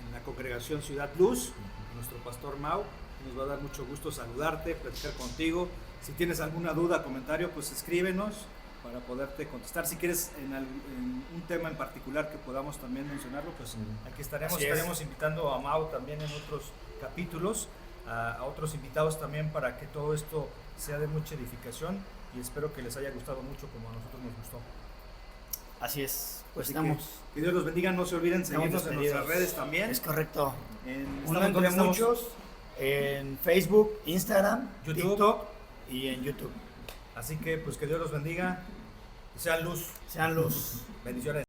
en la congregación Ciudad Luz, nuestro pastor Mau. Nos va a dar mucho gusto saludarte, platicar contigo. Si tienes alguna duda, comentario, pues escríbenos para poderte contestar. Si quieres en un tema en particular que podamos también mencionarlo, pues aquí estaremos. Estaremos invitando a Mau también en otros capítulos, a otros invitados también, para que todo esto sea de mucha edificación y espero que les haya gustado mucho como a nosotros nos gustó. Así es, pues Así estamos. que Dios los bendiga, no se olviden Estamos seguirnos en despedidos. nuestras redes también. Es correcto. Uno ¿dónde entre estamos? muchos en Facebook, Instagram, YouTube. TikTok y en YouTube. Así que pues que Dios los bendiga y sean luz. Sean luz. Bendiciones.